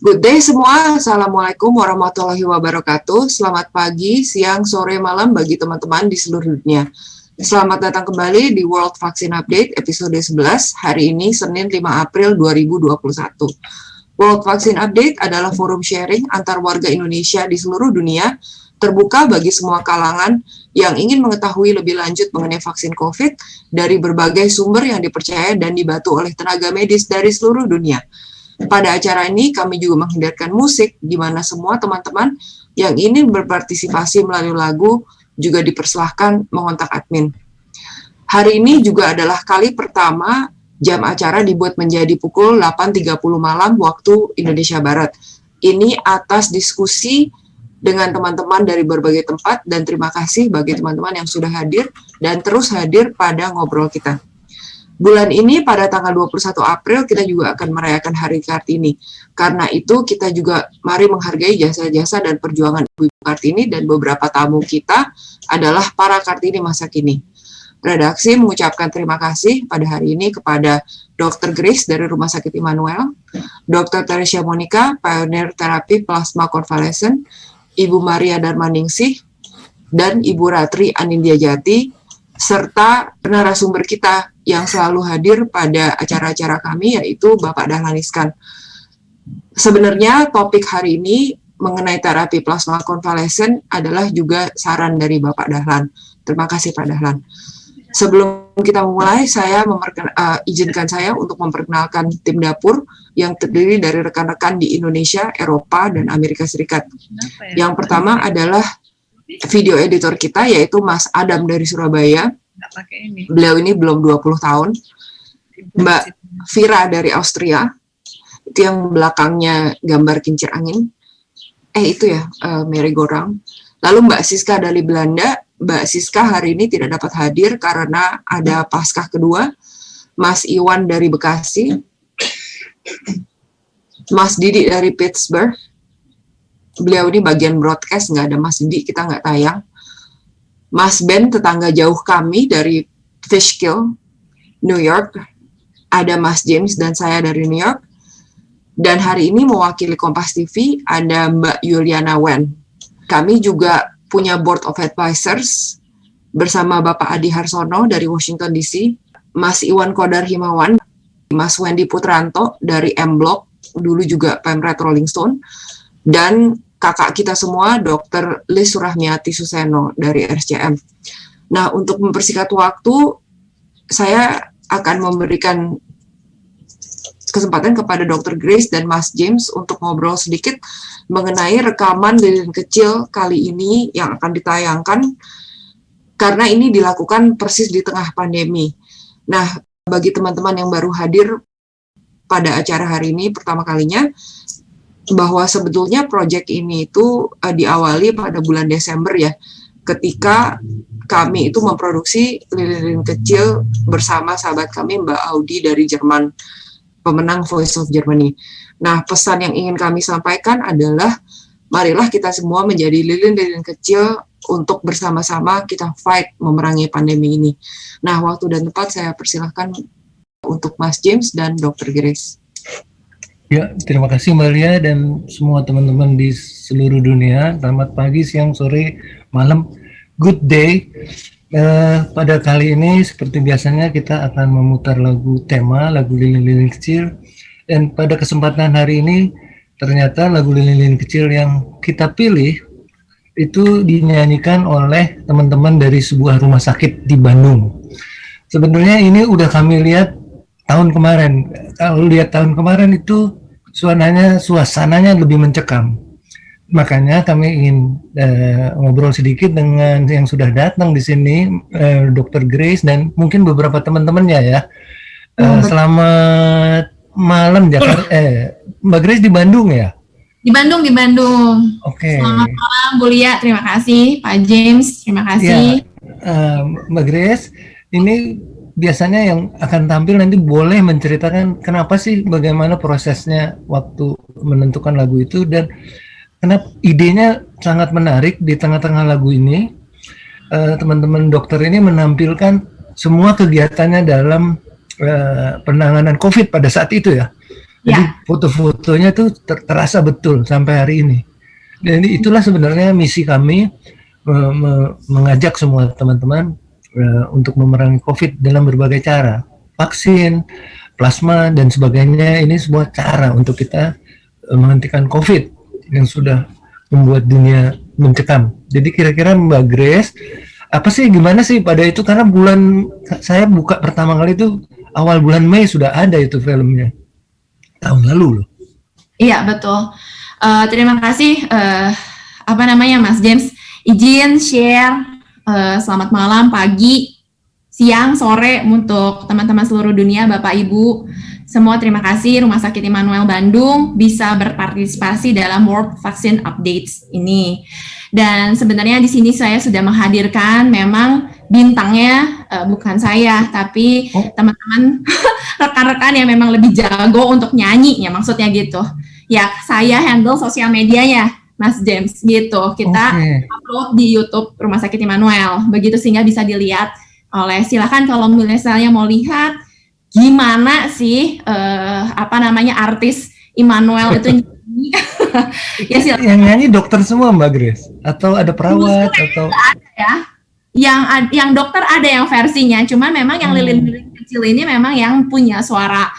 Good day semua, Assalamualaikum warahmatullahi wabarakatuh. Selamat pagi, siang, sore, malam bagi teman-teman di seluruh dunia. Selamat datang kembali di World Vaccine Update episode 11, hari ini Senin 5 April 2021. World Vaccine Update adalah forum sharing antar warga Indonesia di seluruh dunia, terbuka bagi semua kalangan yang ingin mengetahui lebih lanjut mengenai vaksin COVID dari berbagai sumber yang dipercaya dan dibantu oleh tenaga medis dari seluruh dunia. Pada acara ini, kami juga menghadirkan musik, di mana semua teman-teman yang ingin berpartisipasi melalui lagu juga dipersilahkan mengontak admin. Hari ini juga adalah kali pertama jam acara dibuat menjadi pukul 8.30 malam waktu Indonesia Barat. Ini atas diskusi dengan teman-teman dari berbagai tempat, dan terima kasih bagi teman-teman yang sudah hadir dan terus hadir pada ngobrol kita. Bulan ini pada tanggal 21 April kita juga akan merayakan Hari Kartini. Karena itu kita juga mari menghargai jasa-jasa dan perjuangan Ibu Kartini, dan beberapa tamu kita adalah para Kartini masa kini. Redaksi mengucapkan terima kasih pada hari ini kepada Dr. Grace dari Rumah Sakit Immanuel, Dr. Teresia Monica, Pioneer Terapi Plasma Convalescent, Ibu Maria Darmaningsih, dan Ibu Ratri Anindya Jati, serta narasumber kita yang selalu hadir pada acara-acara kami, yaitu Bapak Dahlan Iskan. Sebenarnya topik hari ini mengenai terapi plasma konvalesen adalah juga saran dari Bapak Dahlan. Terima kasih Pak Dahlan. Sebelum kita memulai, saya izinkan saya untuk memperkenalkan tim dapur yang terdiri dari rekan-rekan di Indonesia, Eropa, dan Amerika Serikat. Yang pertama adalah video editor kita, yaitu Mas Adam dari Surabaya. Beliau ini belum 20 tahun. Mbak Vira dari Austria, itu yang belakangnya gambar kincir angin. Itu ya, merry-go-round. Lalu Mbak Siska dari Belanda. Mbak Siska hari ini tidak dapat hadir karena ada Paskah kedua. Mas Iwan dari Bekasi. Mas Didi dari Pittsburgh. Beliau ini bagian broadcast, nggak ada Mas Didi, kita nggak tayang. Mas Ben, tetangga jauh kami dari Fishkill, New York. Ada Mas James dan saya dari New York. Dan hari ini mewakili Kompas TV ada Mbak Yuliana Wen. Kami juga punya Board of Advisors bersama Bapak Adi Harsono dari Washington DC, Mas Iwan Kodar Himawan, Mas Wendy Putranto dari M-Block, dulu juga Pemret Rolling Stone, dan kakak kita semua, Dr. Liz Surahmiati Suseno dari RSCM. Nah, untuk mempersingkat waktu, saya akan memberikan kesempatan kepada Dr. Grace dan Mas James untuk ngobrol sedikit mengenai rekaman lilin kecil kali ini yang akan ditayangkan, karena ini dilakukan persis di tengah pandemi. Nah, bagi teman-teman yang baru hadir pada acara hari ini pertama kalinya, bahwa sebetulnya proyek ini itu diawali pada bulan Desember ya, ketika kami itu memproduksi lilin kecil bersama sahabat kami Mbak Audi dari Jerman, pemenang Voice of Germany. Nah, pesan yang ingin kami sampaikan adalah marilah kita semua menjadi lilin-lilin kecil untuk bersama-sama kita fight memerangi pandemi ini. Nah, waktu dan tempat saya persilahkan untuk Mas James dan Dr. Grace. Ya, terima kasih Mbak Lia dan semua teman-teman di seluruh dunia. Selamat pagi, siang, sore, malam. Good day. Pada kali ini seperti biasanya kita akan memutar lagu tema, lagu lilin-lilin kecil. Dan pada kesempatan hari ini ternyata lagu lilin-lilin kecil yang kita pilih itu dinyanyikan oleh teman-teman dari sebuah rumah sakit di Bandung. Sebenarnya ini udah kami lihat tahun kemarin. Kalau lihat tahun kemarin itu suasananya lebih mencekam. Makanya kami ingin ngobrol sedikit dengan yang sudah datang di sini, Dr. Grace dan mungkin beberapa teman-temannya ya. Selamat malam Jakarta. Mbak Grace di Bandung ya? Di Bandung. Oke. Selamat malam Bu Lia, terima kasih. Pak James, terima kasih. Ya, Mbak Grace, ini biasanya yang akan tampil nanti boleh menceritakan kenapa sih, bagaimana prosesnya waktu menentukan lagu itu, dan kenapa idenya sangat menarik di tengah-tengah lagu ini. Teman-teman dokter ini menampilkan semua kegiatannya dalam penanganan COVID pada saat itu ya. Jadi foto-fotonya tuh terasa betul sampai hari ini. Dan itulah sebenarnya misi kami, mengajak semua teman-teman untuk memerangi COVID dalam berbagai cara. Vaksin, plasma, dan sebagainya, ini sebuah cara untuk kita menghentikan COVID yang sudah membuat dunia mencekam. Jadi kira-kira Mbak Grace, gimana sih pada itu, karena saya buka pertama kali itu awal bulan Mei sudah ada itu filmnya, tahun lalu loh. Iya, betul. Terima kasih Mas James, izin share selamat malam, pagi, siang, sore untuk teman-teman seluruh dunia, Bapak Ibu semua. Terima kasih Rumah Sakit Immanuel Bandung bisa berpartisipasi dalam World Vaccine Updates ini. Dan sebenarnya di sini saya sudah menghadirkan, memang bintangnya bukan saya, tapi teman-teman rekan-rekan yang memang lebih jago untuk nyanyi, ya maksudnya gitu. Ya, saya handle sosial medianya, Mas James, gitu. Kita upload di YouTube Rumah Sakit Immanuel, begitu sehingga bisa dilihat silakan kalau misalnya mau lihat gimana sih artis Immanuel itu nyanyi. Ya, silakan. Yang nyanyi dokter semua Mbak Grace, atau ada perawat atau ada ya. Yang dokter ada yang versinya, cuma memang yang lilin-lilin kecil ini memang yang punya suara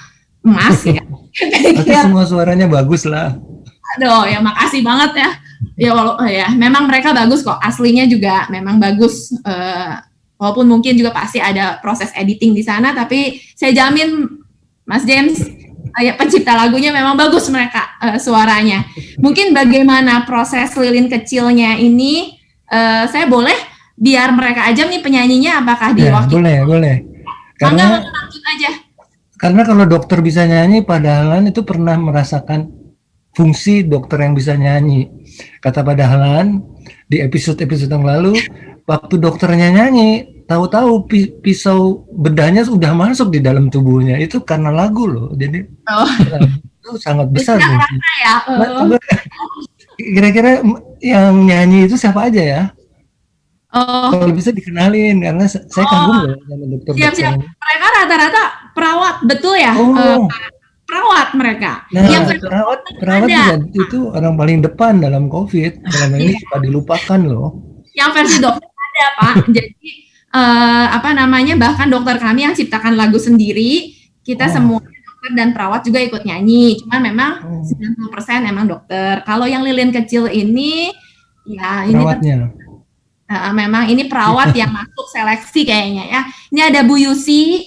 emas ya. Tapi semua suaranya bagus lah. Aduh, ya makasih banget ya. Ya memang mereka bagus kok. Aslinya juga memang bagus. Walaupun mungkin juga pasti ada proses editing di sana, tapi saya jamin Mas James, pencipta lagunya memang bagus mereka suaranya. Mungkin bagaimana proses lilin kecilnya ini, saya boleh biar mereka aja nih penyanyinya, apakah di waktu boleh. Karena lanjut aja. Karena kalau dokter bisa nyanyi, Pak Dahlan itu pernah merasakan fungsi dokter yang bisa nyanyi. Kata Pak Dahlan di episode-episode yang lalu, waktu dokternya nyanyi, tahu-tahu pisau bedahnya sudah masuk di dalam tubuhnya. Itu karena lagu loh. Jadi itu sangat besar. Ya. Kira-kira yang nyanyi itu siapa aja ya? Kalau bisa dikenalin, karena saya kagum loh sama dokter. Siap. Mereka rata-rata perawat, betul ya? Perawat mereka. Nah, perawat juga itu orang paling depan dalam COVID. Selama ini suka dilupakan loh. Yang versi dokter ada, Pak. Jadi bahkan dokter kami yang ciptakan lagu sendiri, kita semua dokter dan perawat juga ikut nyanyi. Cuma memang 90% emang dokter. Kalau yang lilin kecil ini, ya perawatnya. Memang ini perawat yang masuk seleksi kayaknya ya. Ini ada Bu Yusi.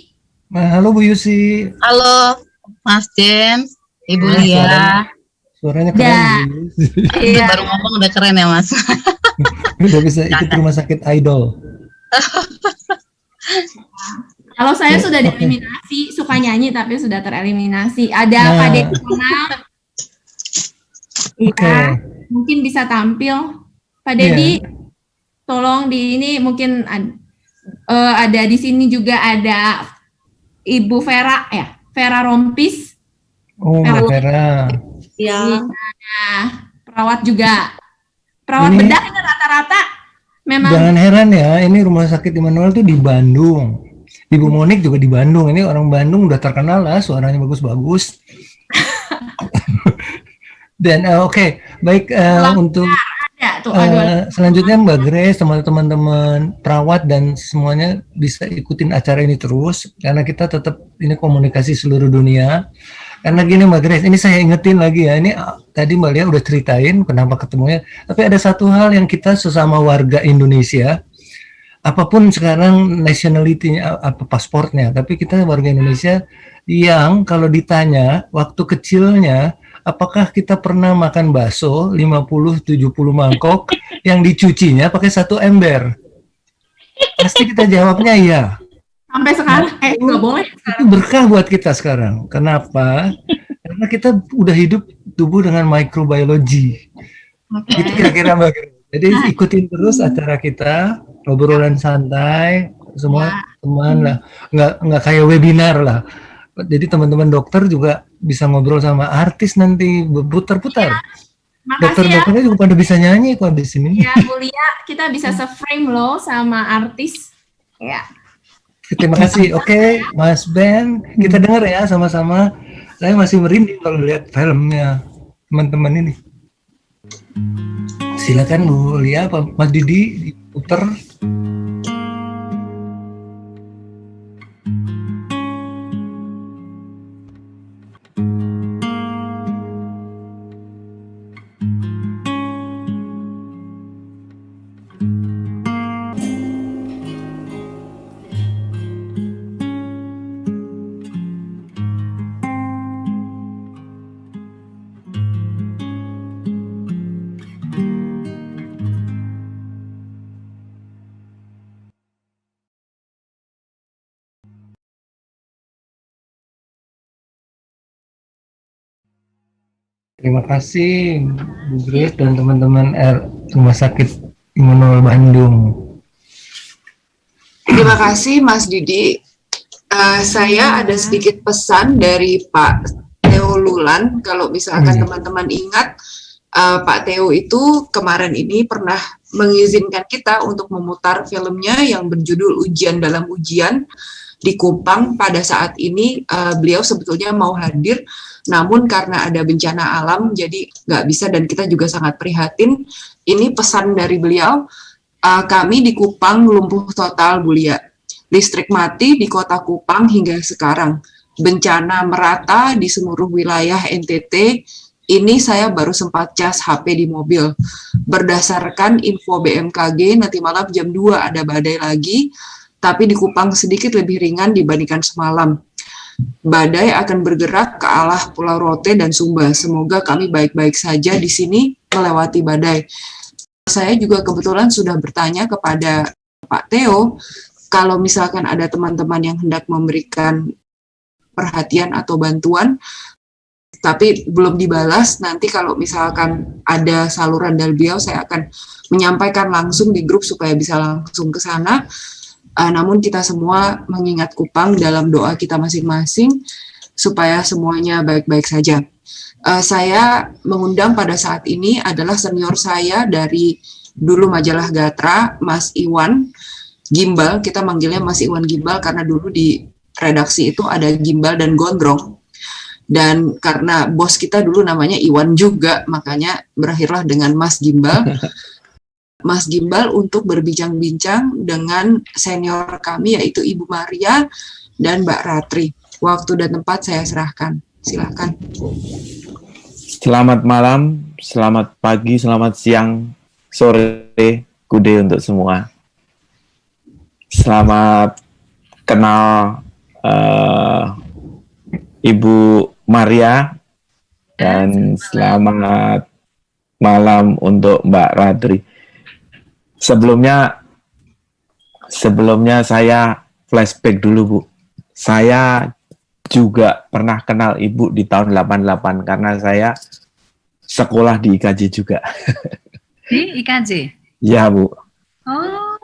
Halo Bu Yusi. Halo Mas James, Ibu Lia. Suaranya keren. Iya. Baru ngomong udah keren ya Mas. Udah bisa ikut Rumah Sakit Idol. Kalau saya sudah dieliminasi, suka nyanyi tapi sudah tereliminasi. Ada Pak Deddy Iya, mungkin bisa tampil. Pak Deddy, tolong di ini mungkin ada di sini juga ada Ibu Vera ya, Vera Rompis. Vera. Ya. Perawat juga. Perawat bedah ini rata-rata memang. Jangan heran ya, ini Rumah Sakit Immanuel tuh di Bandung. Ibu Monik juga di Bandung. Ini orang Bandung udah terkenal lah, suaranya bagus-bagus. Dan baik untuk selanjutnya Mbak Grace, teman-teman perawat dan semuanya bisa ikutin acara ini terus, karena kita tetap ini komunikasi seluruh dunia. Karena gini Mbak Grace, ini saya ingetin lagi ya, ini tadi Mbak Lia udah ceritain kenapa ketemunya, tapi ada satu hal yang kita sesama warga Indonesia, apapun sekarang nationality-nya, apa pasportnya, tapi kita warga Indonesia yang kalau ditanya waktu kecilnya, apakah kita pernah makan bakso 50-70 mangkok yang dicucinya pakai satu ember? Pasti kita jawabnya iya. Sampai sekarang, nggak boleh. Itu berkah buat kita sekarang. Kenapa? Karena kita udah hidup tubuh dengan microbiology. Itu kira-kira Mbak. Jadi ikutin terus acara kita, obrolan santai, semua teman lah. Nggak kayak webinar lah. Jadi teman-teman dokter juga bisa ngobrol sama artis nanti, berputar-putar. Dokter-dokternya juga pada bisa nyanyi kok di sini. Ya, Bu Lia, kita bisa se-frame loh sama artis. Ya. Terima kasih. Oke, Mas Ben, kita dengar ya sama-sama Saya masih merinding kalau lihat filmnya teman-teman ini. Silakan Bu Lia, apa Mas Didi diputar. Terima kasih Bu Grace dan teman-teman Rumah Sakit Immanuel Bandung. Terima kasih Mas Didi. Saya ada sedikit pesan dari Pak Theo Lulan. Kalau misalkan teman-teman ingat, Pak Theo itu kemarin ini pernah mengizinkan kita untuk memutar filmnya yang berjudul Ujian Dalam Ujian di Kupang. Pada saat ini beliau sebetulnya mau hadir, namun karena ada bencana alam jadi nggak bisa, dan kita juga sangat prihatin. Ini pesan dari beliau, kami di Kupang lumpuh total Bu Lia. Listrik mati di kota Kupang hingga sekarang. Bencana merata di seluruh wilayah NTT. Ini saya baru sempat cas HP di mobil. Berdasarkan info BMKG, nanti malam jam 2 ada badai lagi, tapi di Kupang sedikit lebih ringan dibandingkan semalam. Badai akan bergerak ke arah Pulau Rote dan Sumba. Semoga kami baik-baik saja di sini melewati badai. Saya juga kebetulan sudah bertanya kepada Pak Theo, kalau misalkan ada teman-teman yang hendak memberikan perhatian atau bantuan, tapi belum dibalas, nanti kalau misalkan ada saluran dari beliau, saya akan menyampaikan langsung di grup supaya bisa langsung ke sana. Namun kita semua mengingat Kupang dalam doa kita masing-masing supaya semuanya baik-baik saja. Saya mengundang pada saat ini adalah senior saya dari dulu majalah Gatra, Mas Iwan Gimbal. Kita manggilnya Mas Iwan Gimbal karena dulu di redaksi itu ada Gimbal dan Gondrong. Dan karena bos kita dulu namanya Iwan juga, makanya berakhirlah dengan Mas Gimbal. Mas Gimbal untuk berbincang-bincang dengan senior kami yaitu Ibu Maria dan Mbak Ratri. Waktu dan tempat saya serahkan. Silakan. Selamat malam, selamat pagi, selamat siang, sore, good day untuk semua. Selamat kenal Ibu Maria dan selamat malam untuk Mbak Ratri. Sebelumnya saya flashback dulu, Bu. Saya juga pernah kenal Ibu di tahun 88 karena saya sekolah di IKJ juga. Di IKJ? Ya, Bu. Oh.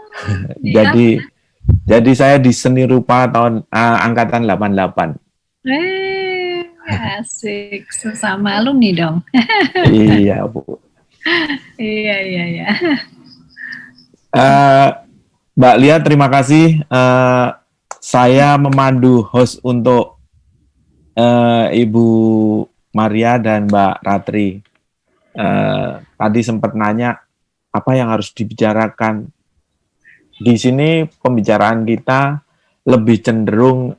Jadi saya di seni rupa tahun angkatan 88. Asik, sesama alumni dong. Iya, Bu. Iya. Mbak Lia, terima kasih. Saya memandu host untuk Ibu Maria dan Mbak Ratri. Tadi sempat nanya apa yang harus dibicarakan. Di sini pembicaraan kita lebih cenderung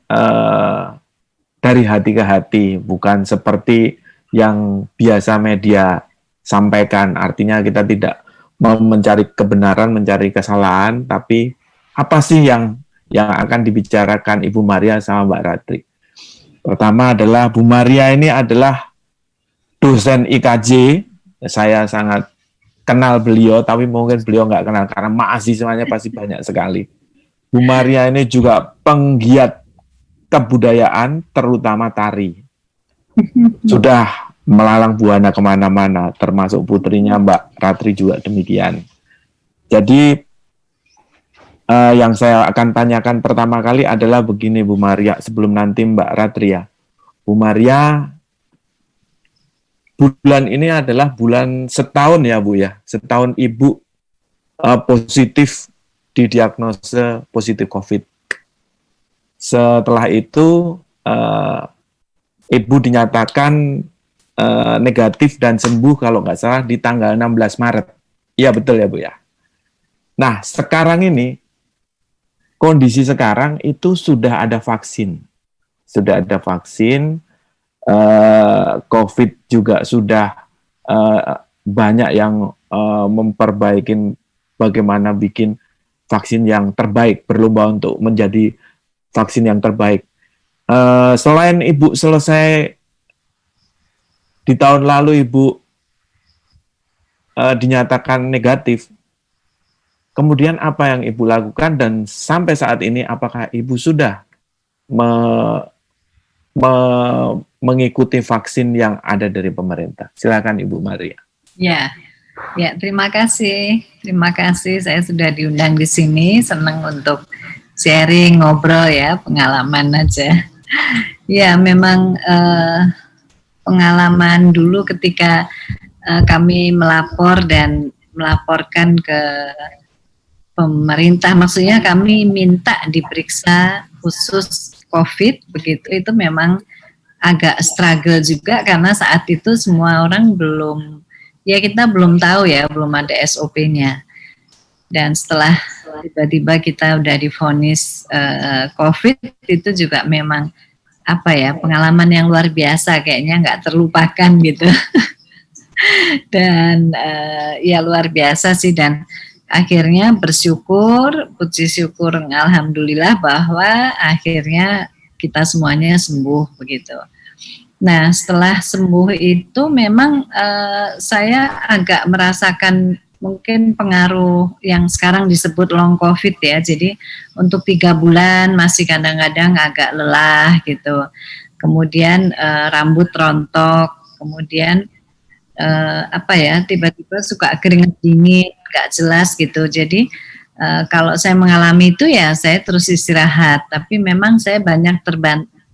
dari hati ke hati, bukan seperti yang biasa media sampaikan. Artinya kita tidak mau mencari kebenaran, mencari kesalahan, tapi apa sih yang akan dibicarakan Ibu Maria sama Mbak Ratri. Pertama adalah Bu Maria ini adalah dosen IKJ. Saya sangat kenal beliau, tapi mungkin beliau nggak kenal karena mahasiswanya pasti banyak sekali. Bu Maria ini juga penggiat kebudayaan, terutama tari. Sudah melalang buana kemana-mana, termasuk putrinya Mbak Ratri juga demikian. Jadi yang saya akan tanyakan pertama kali adalah begini Bu Maria, sebelum nanti Mbak Ratri ya. Bu Maria, bulan ini adalah bulan setahun ya Bu ya, setahun Ibu positif didiagnosa positif COVID. Setelah itu Ibu dinyatakan negatif dan sembuh kalau nggak salah di tanggal 16 Maret. Iya betul ya Bu ya. Nah sekarang ini, kondisi sekarang itu sudah ada vaksin. Sudah ada vaksin, COVID juga sudah banyak yang memperbaiki bagaimana bikin vaksin yang terbaik, berlomba untuk menjadi vaksin yang terbaik. Selain Ibu selesai di tahun lalu Ibu dinyatakan negatif, kemudian apa yang Ibu lakukan dan sampai saat ini apakah Ibu sudah mengikuti vaksin yang ada dari pemerintah? Silakan Ibu Maria. Ya, terima kasih. Terima kasih saya sudah diundang di sini. Senang untuk sharing, ngobrol ya, pengalaman aja. Ya, memang pengalaman dulu ketika kami melapor dan melaporkan ke pemerintah, maksudnya kami minta diperiksa khusus COVID, begitu, itu memang agak struggle juga karena saat itu semua orang belum, ya kita belum tahu ya, belum ada SOP-nya. Dan setelah tiba-tiba kita udah divonis COVID, itu juga memang apa ya, pengalaman yang luar biasa, kayaknya nggak terlupakan gitu. Dan ya luar biasa sih, dan akhirnya bersyukur, puji syukur, alhamdulillah bahwa akhirnya kita semuanya sembuh begitu. Nah setelah sembuh itu memang saya agak merasakan mungkin pengaruh yang sekarang disebut long COVID ya. Jadi untuk 3 bulan masih kadang-kadang agak lelah gitu. Kemudian rambut rontok, kemudian tiba-tiba suka keringat dingin, nggak jelas gitu. Jadi kalau saya mengalami itu ya saya terus istirahat. Tapi memang saya banyak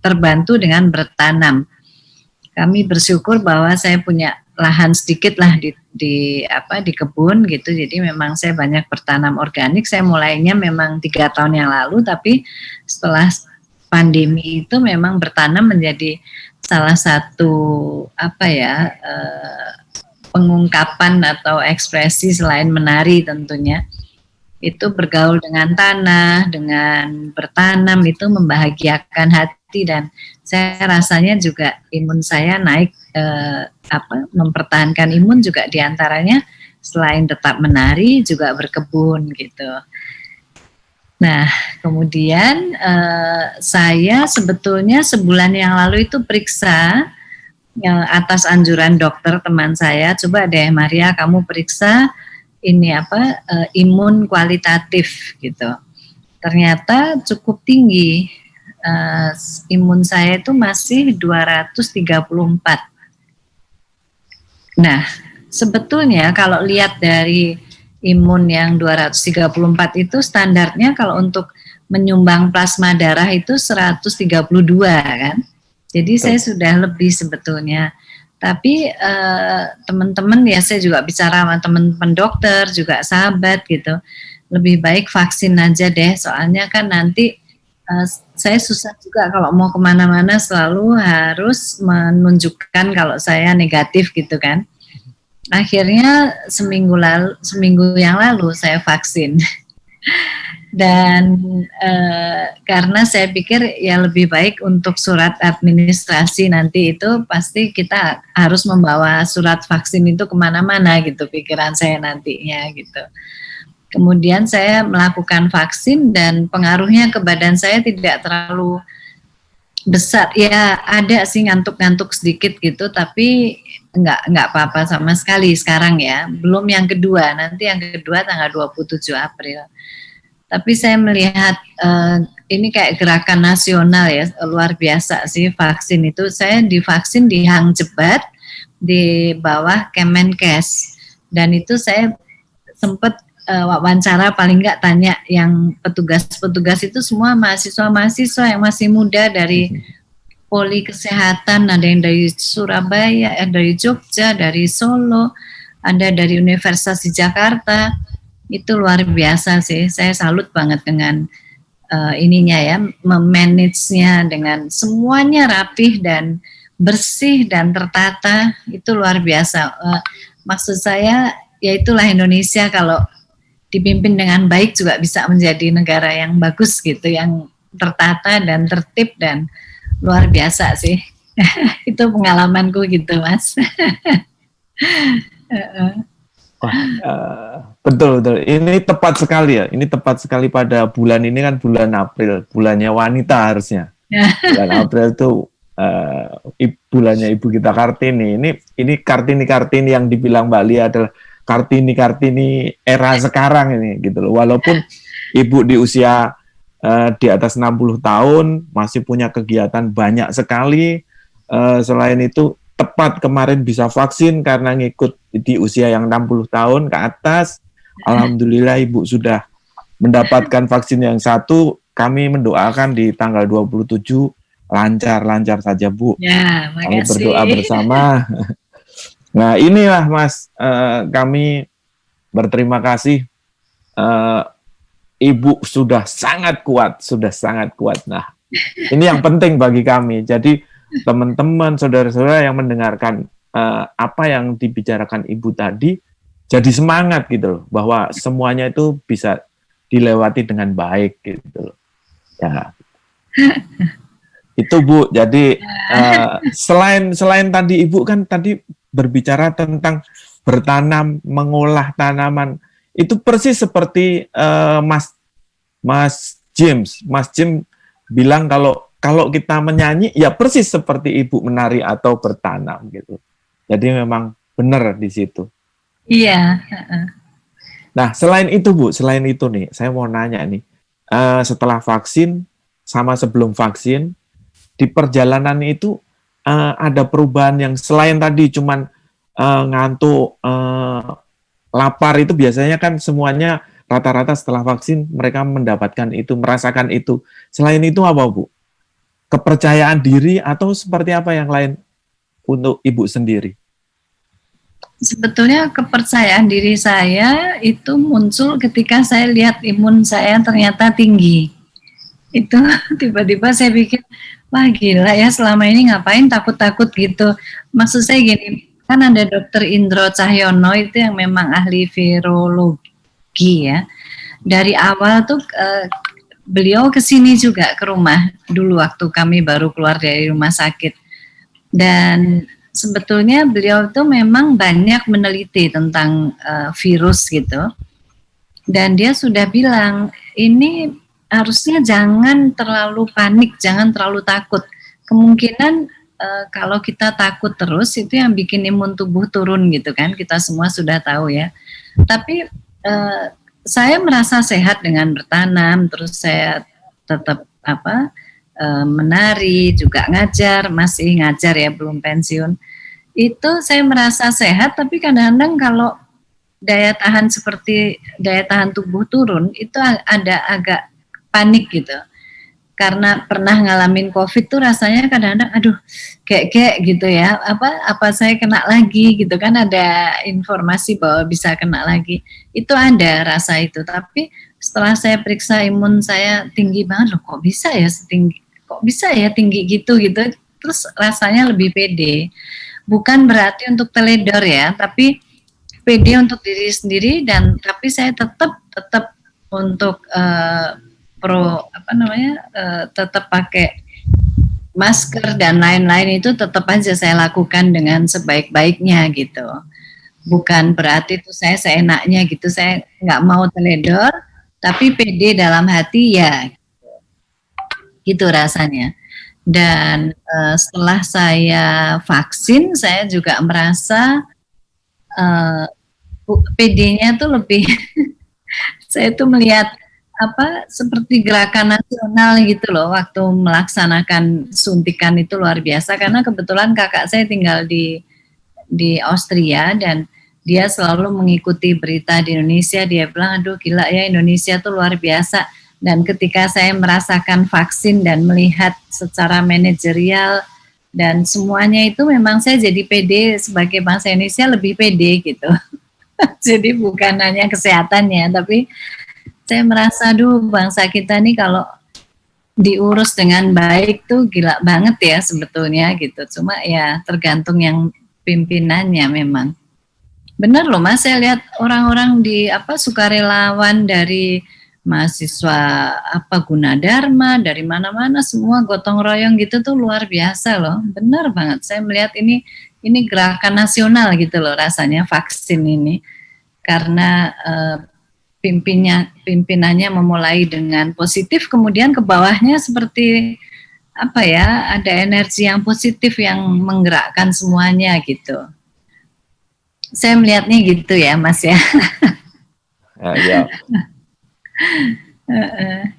terbantu dengan bertanam. Kami bersyukur bahwa saya punya lahan sedikit lah di kebun gitu. Jadi memang saya banyak bertanam organik. Saya mulainya memang 3 tahun yang lalu, tapi setelah pandemi itu memang bertanam menjadi salah satu pengungkapan atau ekspresi selain menari tentunya. Itu bergaul dengan tanah, dengan bertanam itu membahagiakan hati, dan saya rasanya juga imun saya naik, mempertahankan imun juga diantaranya selain tetap menari juga berkebun gitu. Nah kemudian saya sebetulnya sebulan yang lalu itu periksa atas anjuran dokter teman saya, coba deh Maria kamu periksa ini imun kualitatif gitu. Ternyata cukup tinggi, imun saya itu masih 234. Nah sebetulnya kalau lihat dari imun yang 234 itu standarnya kalau untuk menyumbang plasma darah itu 132 kan. Jadi saya sudah lebih sebetulnya. Tapi teman-teman ya, saya juga bicara sama teman-teman dokter, juga sahabat gitu. Lebih baik vaksin aja deh, soalnya kan nanti saya susah juga kalau mau kemana-mana selalu harus menunjukkan kalau saya negatif gitu kan. Akhirnya seminggu yang lalu saya vaksin. Dan karena saya pikir ya lebih baik untuk surat administrasi nanti itu pasti kita harus membawa surat vaksin itu kemana-mana gitu, pikiran saya nantinya gitu. Kemudian saya melakukan vaksin dan pengaruhnya ke badan saya tidak terlalu besar, ya ada sih ngantuk-ngantuk sedikit gitu, tapi enggak apa-apa sama sekali sekarang ya. Belum yang kedua, nanti yang kedua tanggal 27 April. Tapi saya melihat ini kayak gerakan nasional ya, luar biasa sih vaksin itu. Saya divaksin di Hang Jebat di bawah Kemenkes, dan itu saya sempat wawancara, paling nggak tanya yang petugas-petugas itu semua mahasiswa-mahasiswa yang masih muda dari Poli Kesehatan, ada yang dari Surabaya, dari Jogja, dari Solo, ada dari Universitas di Jakarta. Itu luar biasa sih, saya salut banget dengan ininya ya, memanage-nya dengan semuanya rapih dan bersih dan tertata, itu luar biasa. Maksud saya, ya itulah Indonesia kalau dipimpin dengan baik juga bisa menjadi negara yang bagus gitu, yang tertata dan tertib dan luar biasa sih. Itu pengalamanku gitu, Mas. Wah, betul. Ini tepat sekali ya. Ini tepat sekali pada bulan ini kan bulan April, bulannya wanita harusnya. Bulan April itu bulannya Ibu kita Kartini. Ini Kartini yang dibilang Mbak Lia adalah Kartini era sekarang ini gitu loh. Walaupun Ibu di usia di atas 60 tahun masih punya kegiatan banyak sekali. Selain itu tepat kemarin bisa vaksin karena ngikut di usia yang 60 tahun ke atas. Alhamdulillah Ibu sudah mendapatkan vaksin yang satu. Kami mendoakan di tanggal 27 lancar saja, Bu. Ya, kami makasih. berdoa bersama. Nah, inilah Mas, kami berterima kasih. Ibu sudah sangat kuat. Nah, ini yang penting bagi kami. Jadi teman-teman, saudara-saudara yang mendengarkan apa yang dibicarakan Ibu tadi, jadi semangat gitu loh, bahwa semuanya itu bisa dilewati dengan baik gitu loh. Ya. Itu Bu, jadi selain tadi Ibu kan tadi berbicara tentang bertanam, mengolah tanaman, itu persis seperti Mas James bilang kalau kita menyanyi ya persis seperti Ibu menari atau bertanam gitu. Jadi memang benar di situ. Iya. Nah, selain itu Bu, nih, saya mau nanya nih, setelah vaksin sama sebelum vaksin, di perjalanan itu ada perubahan yang selain tadi cuman ngantuk, lapar, itu biasanya kan semuanya rata-rata setelah vaksin mereka mendapatkan itu, merasakan itu. Selain itu apa Bu? Kepercayaan diri atau seperti apa yang lain untuk Ibu sendiri? Sebetulnya kepercayaan diri saya itu muncul ketika saya lihat imun saya ternyata tinggi. Itu tiba-tiba saya pikir, wah gila ya, selama ini ngapain takut-takut gitu. Maksud saya gini, kan ada Dr. Indro Cahyono itu yang memang ahli virologi ya. Dari awal tuh beliau kesini juga ke rumah dulu waktu kami baru keluar dari rumah sakit. Dan sebetulnya beliau tuh memang banyak meneliti tentang virus gitu. Dan dia sudah bilang, ini harusnya jangan terlalu panik, jangan terlalu takut. Kemungkinan kalau kita takut terus itu yang bikin imun tubuh turun gitu kan, kita semua sudah tahu ya. Tapi saya merasa sehat dengan bertanam, terus saya tetap menari, juga ngajar, masih ngajar ya, belum pensiun. Itu saya merasa sehat, tapi kadang-kadang kalau daya tahan tubuh turun, itu ada agak panik gitu. Karena pernah ngalamin COVID tuh rasanya kadang-kadang aduh kayak gitu ya, apa saya kena lagi gitu kan, ada informasi bahwa bisa kena lagi. Itu ada rasa itu, tapi setelah saya periksa imun saya tinggi banget, loh kok bisa ya tinggi gitu. Terus rasanya lebih pede. Bukan berarti untuk teledor ya, tapi pede untuk diri sendiri, dan tapi saya tetap untuk tetap pakai masker dan lain-lain, itu tetap aja saya lakukan dengan sebaik-baiknya gitu. Bukan berarti itu saya seenaknya gitu, saya nggak mau teledor, tapi pede dalam hati ya, gitu rasanya. Dan setelah saya vaksin, saya juga merasa PD-nya tuh lebih, saya tuh melihat seperti gerakan nasional gitu loh waktu melaksanakan suntikan, itu luar biasa. Karena kebetulan kakak saya tinggal di Austria dan dia selalu mengikuti berita di Indonesia. Dia bilang, aduh gila ya, Indonesia tuh luar biasa. Dan ketika saya merasakan vaksin dan melihat secara manajerial dan semuanya itu, memang saya jadi pede sebagai bangsa Indonesia, lebih pede gitu. Jadi bukan hanya kesehatannya, tapi saya merasa, aduh bangsa kita nih kalau diurus dengan baik tuh gila banget ya sebetulnya gitu. Cuma ya tergantung yang pimpinannya memang. Benar loh Mas, saya lihat orang-orang di sukarelawan dari mahasiswa Gunadarma, dari mana-mana semua gotong royong gitu tuh luar biasa loh. Benar banget. Saya melihat ini gerakan nasional gitu loh rasanya vaksin ini. Karena pimpinannya memulai dengan positif, kemudian ke bawahnya seperti ada energi yang positif yang menggerakkan semuanya gitu. Saya melihatnya gitu ya Mas ya. Ya.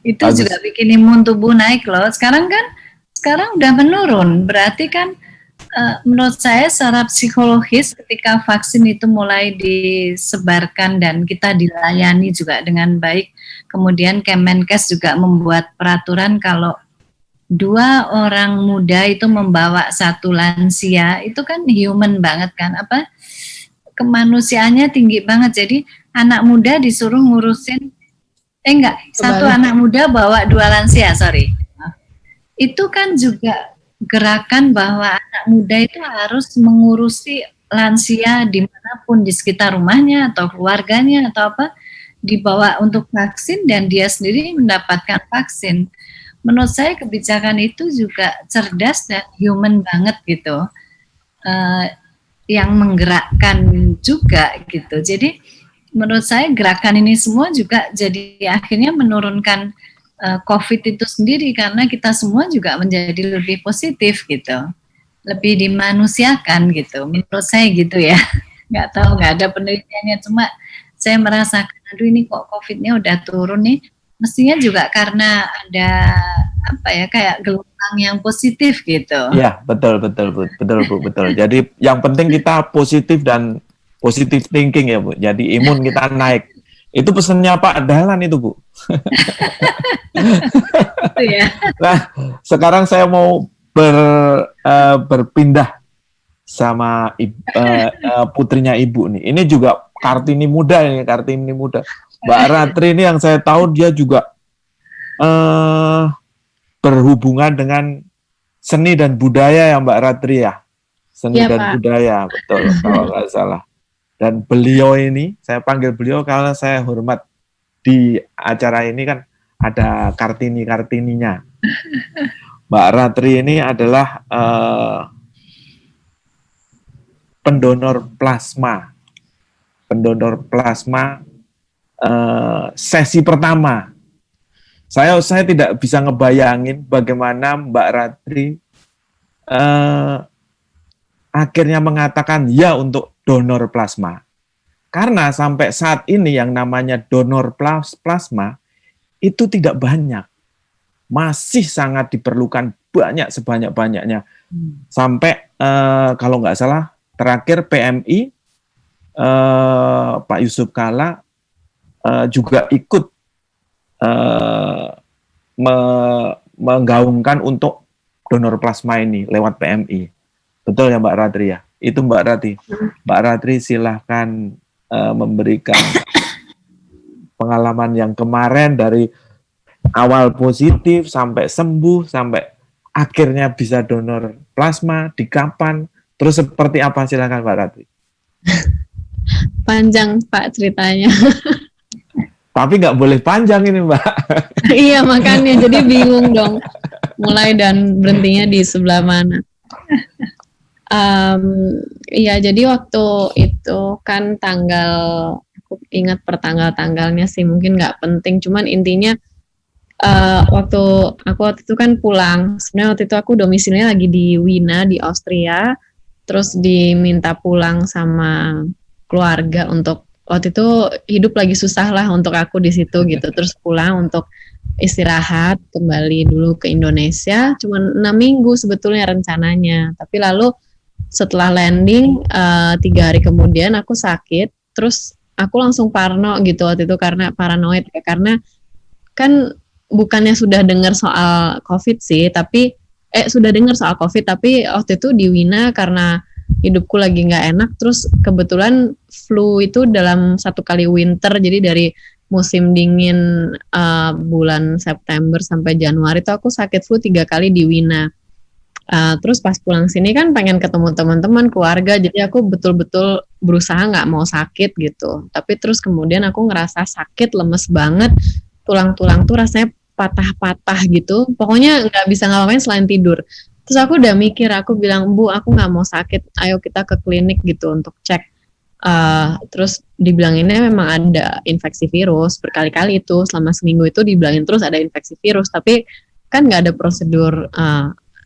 Itu Bagus. juga bikin imun tubuh naik loh. Sekarang udah menurun, berarti kan menurut saya secara psikologis ketika vaksin itu mulai disebarkan dan kita dilayani juga dengan baik, kemudian Kemenkes juga membuat peraturan kalau 2 orang muda itu membawa 1 lansia, itu kan human banget kan, kemanusiaannya tinggi banget. Jadi anak muda disuruh ngurusin satu anak muda bawa 2 lansia, itu kan juga gerakan bahwa anak muda itu harus mengurusi lansia dimanapun di sekitar rumahnya atau keluarganya atau dibawa untuk vaksin dan dia sendiri mendapatkan vaksin. Menurut saya kebijakan itu juga cerdas dan human banget gitu, yang menggerakkan juga gitu. Jadi menurut saya gerakan ini semua juga jadi akhirnya menurunkan COVID itu sendiri karena kita semua juga menjadi lebih positif gitu, lebih dimanusiakan gitu. Menurut saya gitu ya. Nggak tahu, nggak ada penelitiannya, cuma saya merasakan, aduh ini kok COVID-nya udah turun nih. Mestinya juga karena ada kayak gelombang yang positif gitu. Ya, betul Bu. Jadi yang penting kita positif dan positive thinking ya Bu. Jadi imun kita naik. Itu pesannya Pak Dahlan itu Bu. Itu ya. Nah, sekarang saya mau berpindah sama putrinya Ibu nih. Ini juga Kartini muda. Mbak Ratri ini yang saya tahu dia juga berhubungan dengan seni dan budaya ya Mbak Ratri ya. Seni Ya, dan Pak. budaya, betul kalau nggak salah. Dan beliau ini, saya panggil beliau karena saya hormat di acara ini kan ada Kartini-Kartininya. Mbak Ratri ini adalah pendonor plasma sesi pertama. Saya tidak bisa ngebayangin bagaimana Mbak Ratri akhirnya mengatakan ya untuk donor plasma. Karena sampai saat ini yang namanya donor plasma itu tidak banyak. Masih sangat diperlukan banyak sebanyak-banyaknya. Sampai kalau nggak salah terakhir PMI Pak Yusuf Kalla juga ikut menggaungkan untuk donor plasma ini lewat PMI. Betul ya Mbak Ratri ya? Itu Mbak Ratri. Mbak Ratri silahkan memberikan pengalaman yang kemarin dari awal positif sampai sembuh, sampai akhirnya bisa donor plasma, di kapan, terus seperti apa, silahkan Mbak Ratri. Panjang Pak ceritanya. Tapi nggak boleh panjang ini Mbak. Iya makanya jadi bingung dong. Mulai dan berhentinya di sebelah mana. Iya jadi waktu itu kan aku ingat pertanggal-tanggalnya sih mungkin nggak penting. Cuman intinya waktu itu kan pulang. Sebenarnya waktu itu aku domisilinya lagi di Wina di Austria. Terus diminta pulang sama keluarga untuk waktu itu hidup lagi susah lah untuk aku di situ gitu. Terus pulang untuk istirahat kembali dulu ke Indonesia. Cuman 6 minggu sebetulnya rencananya. Tapi lalu setelah landing 3 hari kemudian aku sakit. Terus aku langsung parno gitu waktu itu karena paranoid karena kan bukannya sudah dengar soal COVID sih, tapi sudah dengar soal COVID, tapi waktu itu di Wina karena hidupku lagi nggak enak, terus kebetulan flu itu dalam 1 kali winter, jadi dari musim dingin bulan September sampai Januari tuh aku sakit flu 3 kali di Wina. Terus pas pulang sini kan pengen ketemu teman-teman, keluarga, jadi aku betul-betul berusaha nggak mau sakit gitu. Tapi terus kemudian aku ngerasa sakit, lemes banget, tulang-tulang tuh rasanya patah-patah gitu. Pokoknya nggak bisa ngapain selain tidur. Terus aku udah mikir, aku bilang, Bu, aku nggak mau sakit, ayo kita ke klinik gitu untuk cek. Terus dibilanginnya memang ada infeksi virus, berkali-kali itu, selama seminggu itu dibilangin terus ada infeksi virus, tapi kan nggak ada prosedur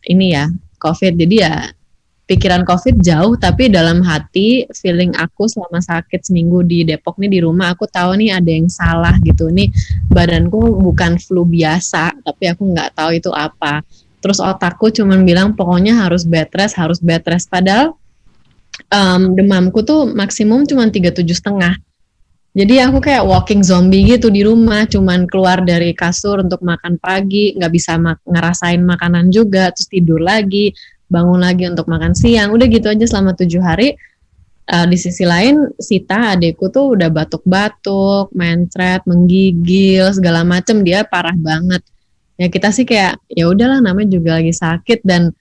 ini ya, COVID. Jadi ya pikiran COVID jauh, tapi dalam hati feeling aku selama sakit seminggu di Depok nih di rumah, aku tahu nih ada yang salah gitu. Nih badanku bukan flu biasa, tapi aku nggak tahu itu apa. Terus otakku cuman bilang pokoknya harus bed rest, harus bed rest. Padahal demamku tuh maksimum cuman 37,5. Jadi aku kayak walking zombie gitu di rumah, cuman keluar dari kasur untuk makan pagi, nggak bisa ngerasain makanan juga, terus tidur lagi, bangun lagi untuk makan siang, udah gitu aja selama 7 hari. Di sisi lain, Sita adekku tuh udah batuk-batuk, mencret, menggigil, segala macem, dia parah banget. Ya kita sih kayak, ya udahlah namanya juga lagi sakit, dan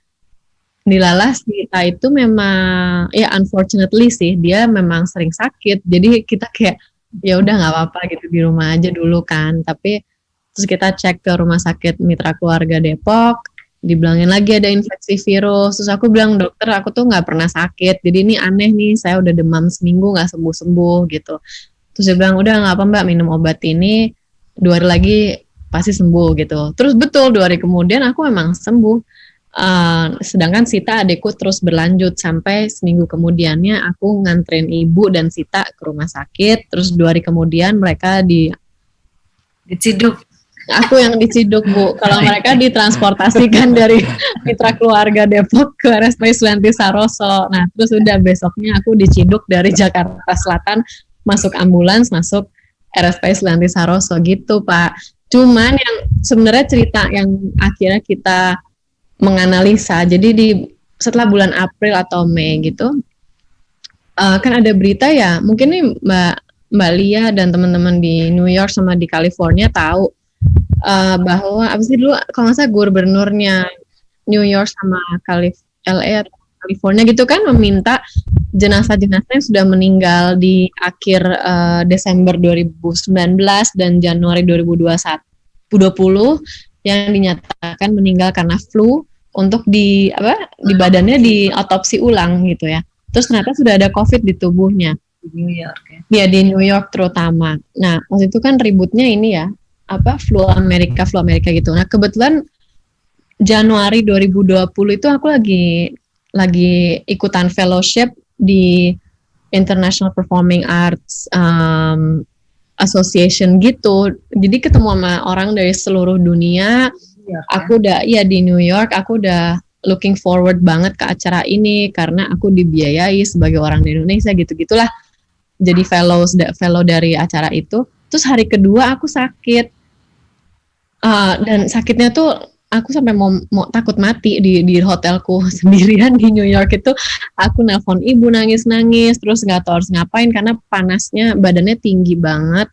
dilalah Sita itu memang, ya unfortunately sih, dia memang sering sakit, jadi kita kayak, ya udah nggak apa-apa gitu di rumah aja dulu kan. Tapi terus kita cek ke rumah sakit Mitra Keluarga Depok, dibilangin lagi ada infeksi virus. Terus aku bilang, dokter aku tuh nggak pernah sakit, jadi ini aneh nih, saya udah demam seminggu nggak sembuh-sembuh gitu. Terus dia bilang, udah nggak apa Mbak, minum obat ini 2 hari lagi pasti sembuh gitu. Terus betul 2 hari kemudian aku memang sembuh. Sedangkan Sita adekku terus berlanjut sampai seminggu kemudiannya aku nganterin ibu dan Sita ke rumah sakit. Terus 2 hari kemudian mereka Diciduk. aku yang diciduk, Bu. Kalau mereka ditransportasikan dari Mitra Keluarga Depok ke RSPI Sulianti Saroso. Nah terus udah besoknya aku diciduk dari Jakarta Selatan, masuk ambulans, masuk RSPI Sulianti Saroso gitu Pak. Cuman yang sebenarnya cerita yang akhirnya kita menganalisa, jadi setelah bulan April atau Mei gitu, kan ada berita ya, mungkin nih Mbak Lia dan teman-teman di New York sama di California tahu bahwa apa sih dulu kalau nggak salah gubernurnya New York sama LA atau California gitu kan meminta jenazah-jenazah yang sudah meninggal di akhir Desember 2019 dan Januari 2020 yang dinyatakan meninggal karena flu untuk di badannya di otopsi ulang gitu ya. Terus ternyata sudah ada COVID di tubuhnya. Di New York ya. Ya di New York terutama. Nah waktu itu kan ributnya ini ya, flu Amerika gitu. Nah kebetulan Januari 2020 itu aku lagi ikutan fellowship di International Performing Arts Association gitu. Jadi ketemu sama orang dari seluruh dunia. Aku udah di New York, aku udah looking forward banget ke acara ini karena aku dibiayai sebagai orang di Indonesia gitu-gitulah. Jadi fellow dari acara itu. Terus hari kedua aku sakit. Dan sakitnya tuh aku sampai mau takut mati di hotelku sendirian di New York itu. Aku nelpon ibu nangis-nangis, terus nggak tahu harus ngapain karena panasnya, badannya tinggi banget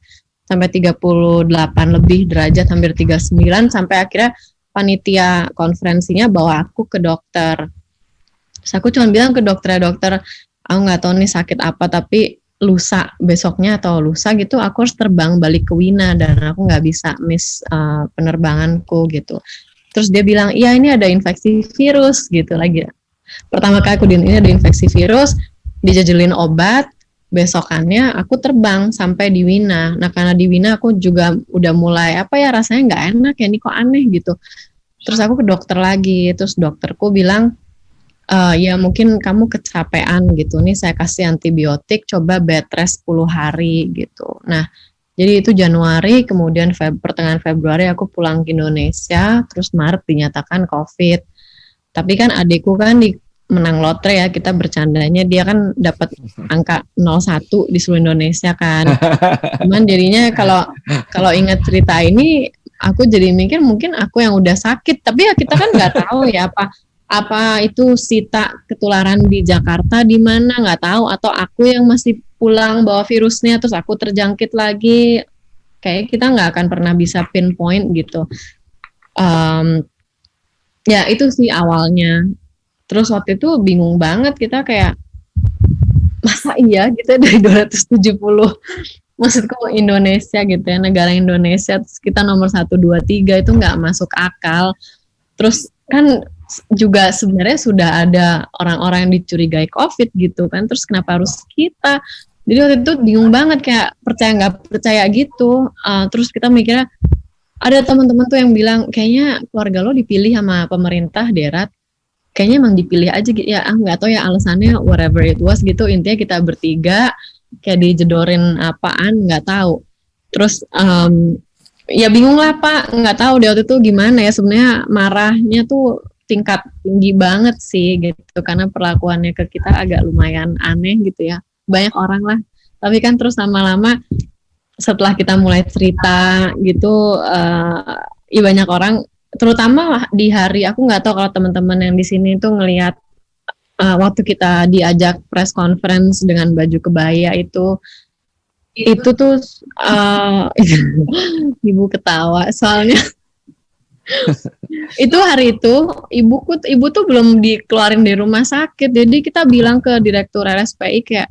sampai 38 lebih derajat, hampir 39, sampai akhirnya panitia konferensinya bawa aku ke dokter. Terus aku cuma bilang ke dokter, aku nggak tahu nih sakit apa, tapi lusa besoknya atau lusa gitu aku harus terbang balik ke Wina dan aku nggak bisa miss penerbanganku gitu. Terus dia bilang, iya ini ada infeksi virus gitu lagi. Pertama kali aku ini ada infeksi virus, dijajelin obat, besokannya aku terbang sampai di Wina. Nah karena di Wina aku juga udah mulai rasanya nggak enak ya, ini kok aneh gitu. Terus aku ke dokter lagi, terus dokterku bilang, ya mungkin kamu kecapean gitu, nih saya kasih antibiotik, coba bed rest 10 hari gitu. Nah jadi itu Januari, kemudian pertengahan Februari aku pulang ke Indonesia, terus Maret dinyatakan COVID. Tapi kan adikku kan menang lotre ya, kita bercandanya dia kan dapat angka 01 di seluruh Indonesia kan. Cuman jadinya kalau ingat cerita ini aku jadi mikir mungkin aku yang udah sakit, tapi ya kita kan nggak tahu ya apa itu Sita ketularan di Jakarta di mana, nggak tahu, atau aku yang masih pulang bawa virusnya terus aku terjangkit lagi. kayak kita nggak akan pernah bisa pinpoint gitu. Ya itu sih awalnya. Terus waktu itu bingung banget, kita kayak masa iya kita dari 270, maksudku Indonesia gitu ya, negara Indonesia, terus kita nomor 1, 2, 3 itu nggak masuk akal. Terus kan juga sebenarnya sudah ada orang-orang yang dicurigai COVID gitu kan, terus kenapa harus kita? Jadi waktu itu bingung banget, kayak percaya nggak percaya gitu. Terus kita mikirnya, ada teman-teman tuh yang bilang kayaknya keluarga lo dipilih sama pemerintah daerah, kayaknya emang dipilih aja gitu ya, nggak tahu ya alasannya, whatever it was gitu, intinya kita bertiga kayak dijedorin apaan nggak tahu. Terus ya bingung lah Pak, nggak tahu deh waktu itu gimana ya, sebenarnya marahnya tuh tingkat tinggi banget sih gitu, karena perlakuannya ke kita agak lumayan aneh gitu ya, banyak orang lah. Tapi kan terus lama-lama setelah kita mulai cerita gitu, ya banyak orang, terutama di hari, aku nggak tahu kalau teman-teman yang di sini tuh ngelihat waktu kita diajak press conference dengan baju kebaya itu tuh ibu ketawa soalnya itu hari itu ibu tuh belum dikeluarin dari rumah sakit, jadi kita bilang ke direktur RSPI kayak,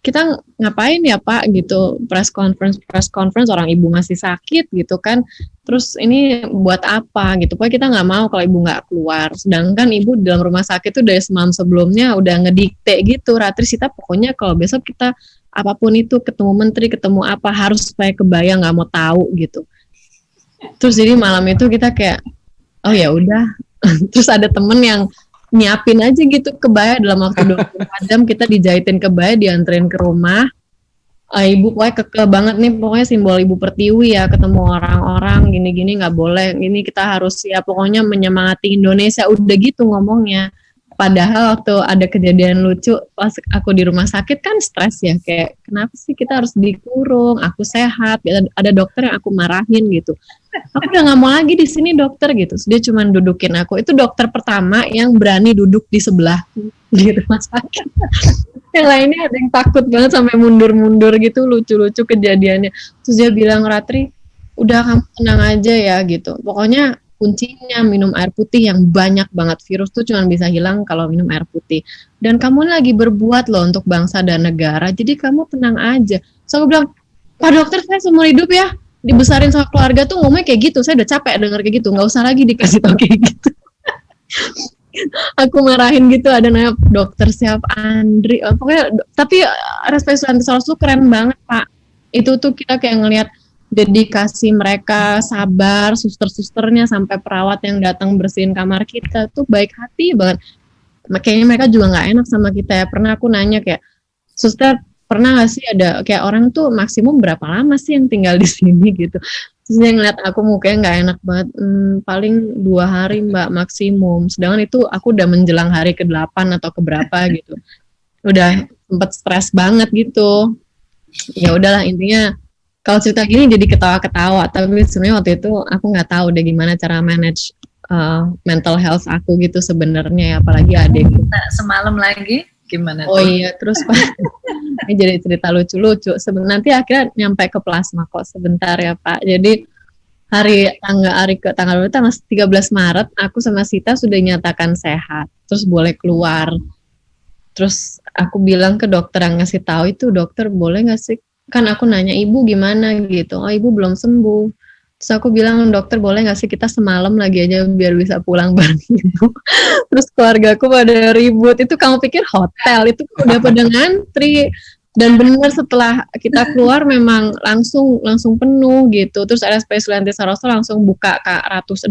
kita ngapain ya Pak gitu, press conference orang ibu masih sakit gitu kan, terus ini buat apa gitu, pokoknya kita nggak mau kalau ibu nggak keluar, sedangkan ibu dalam rumah sakit tuh dari semalam sebelumnya udah ngedikte gitu, Ratri Sita pokoknya kalau besok kita apapun itu, ketemu menteri, ketemu apa, harus pakai kebaya, nggak mau tahu gitu. Terus jadi malam itu kita kayak, oh ya udah. Terus ada temen yang nyiapin aja gitu kebaya, dalam waktu 24 jam kita dijahitin kebaya, dianterin ke rumah. Ibu pokoknya keke banget nih, pokoknya simbol Ibu Pertiwi ya, ketemu orang-orang gini-gini nggak boleh, ini kita harus ya pokoknya menyemangati Indonesia, udah gitu ngomongnya. Padahal waktu ada kejadian lucu pas aku di rumah sakit kan stres ya, kayak kenapa sih kita harus dikurung, aku sehat, ada dokter yang aku marahin gitu, aku udah nggak mau lagi di sini dokter gitu. Dia cuma dudukin aku, itu dokter pertama yang berani duduk di sebelah di rumah sakit. Yang lainnya ada yang takut banget sampai mundur-mundur gitu, lucu-lucu kejadiannya. Terus dia bilang, Ratri udah kamu tenang aja ya gitu, pokoknya kuncinya minum air putih yang banyak banget, virus tuh cuma bisa hilang kalau minum air putih, dan kamu lagi berbuat loh untuk bangsa dan negara, jadi kamu tenang aja. So aku bilang, Pak dokter, saya seumur hidup ya dibesarin sama keluarga tuh ngomongnya kayak gitu, saya udah capek denger kayak gitu, nggak usah lagi dikasih tau kayak gitu. Aku marahin gitu, ada namanya dokter siapa, Andri, pokoknya, tapi respect Antisaurus tuh keren banget Pak. Itu tuh kita kayak ngelihat dedikasi mereka, sabar, suster-susternya sampai perawat yang datang bersihin kamar kita tuh baik hati banget. Kayaknya mereka juga nggak enak sama kita ya. Pernah aku nanya kayak, suster pernah nggak sih ada kayak orang tuh maksimum berapa lama sih yang tinggal di sini gitu. Terus dia ngeliat aku mukanya nggak enak banget, paling 2 hari Mbak maksimum. Sedangkan itu aku udah menjelang hari ke-8 atau keberapa gitu. Udah sempet stres banget gitu. Ya udahlah, intinya kalau cerita gini jadi ketawa-ketawa, tapi sebenarnya waktu itu aku nggak tahu deh gimana cara manage mental health aku gitu sebenarnya ya, apalagi adik. Nah, semalam lagi gimana? Oh iya, terus Pak, ini jadi cerita lucu-lucu. Nanti akhirnya nyampe ke plasma kok sebentar ya Pak. Jadi tanggal 13 Maret aku sama Sita sudah dinyatakan sehat, terus boleh keluar. Terus aku bilang ke dokter yang ngasih tahu itu, dokter boleh nggak sih? Kan aku nanya ibu gimana gitu, oh ibu belum sembuh. Terus aku bilang, dokter boleh nggak sih kita semalam lagi aja biar bisa pulang bareng ibu. Terus keluargaku pada ribut, itu kamu pikir hotel, itu udah pada ngantri. Dan benar setelah kita keluar memang langsung penuh gitu. Terus RSPI Sulianti Saroso langsung buka 200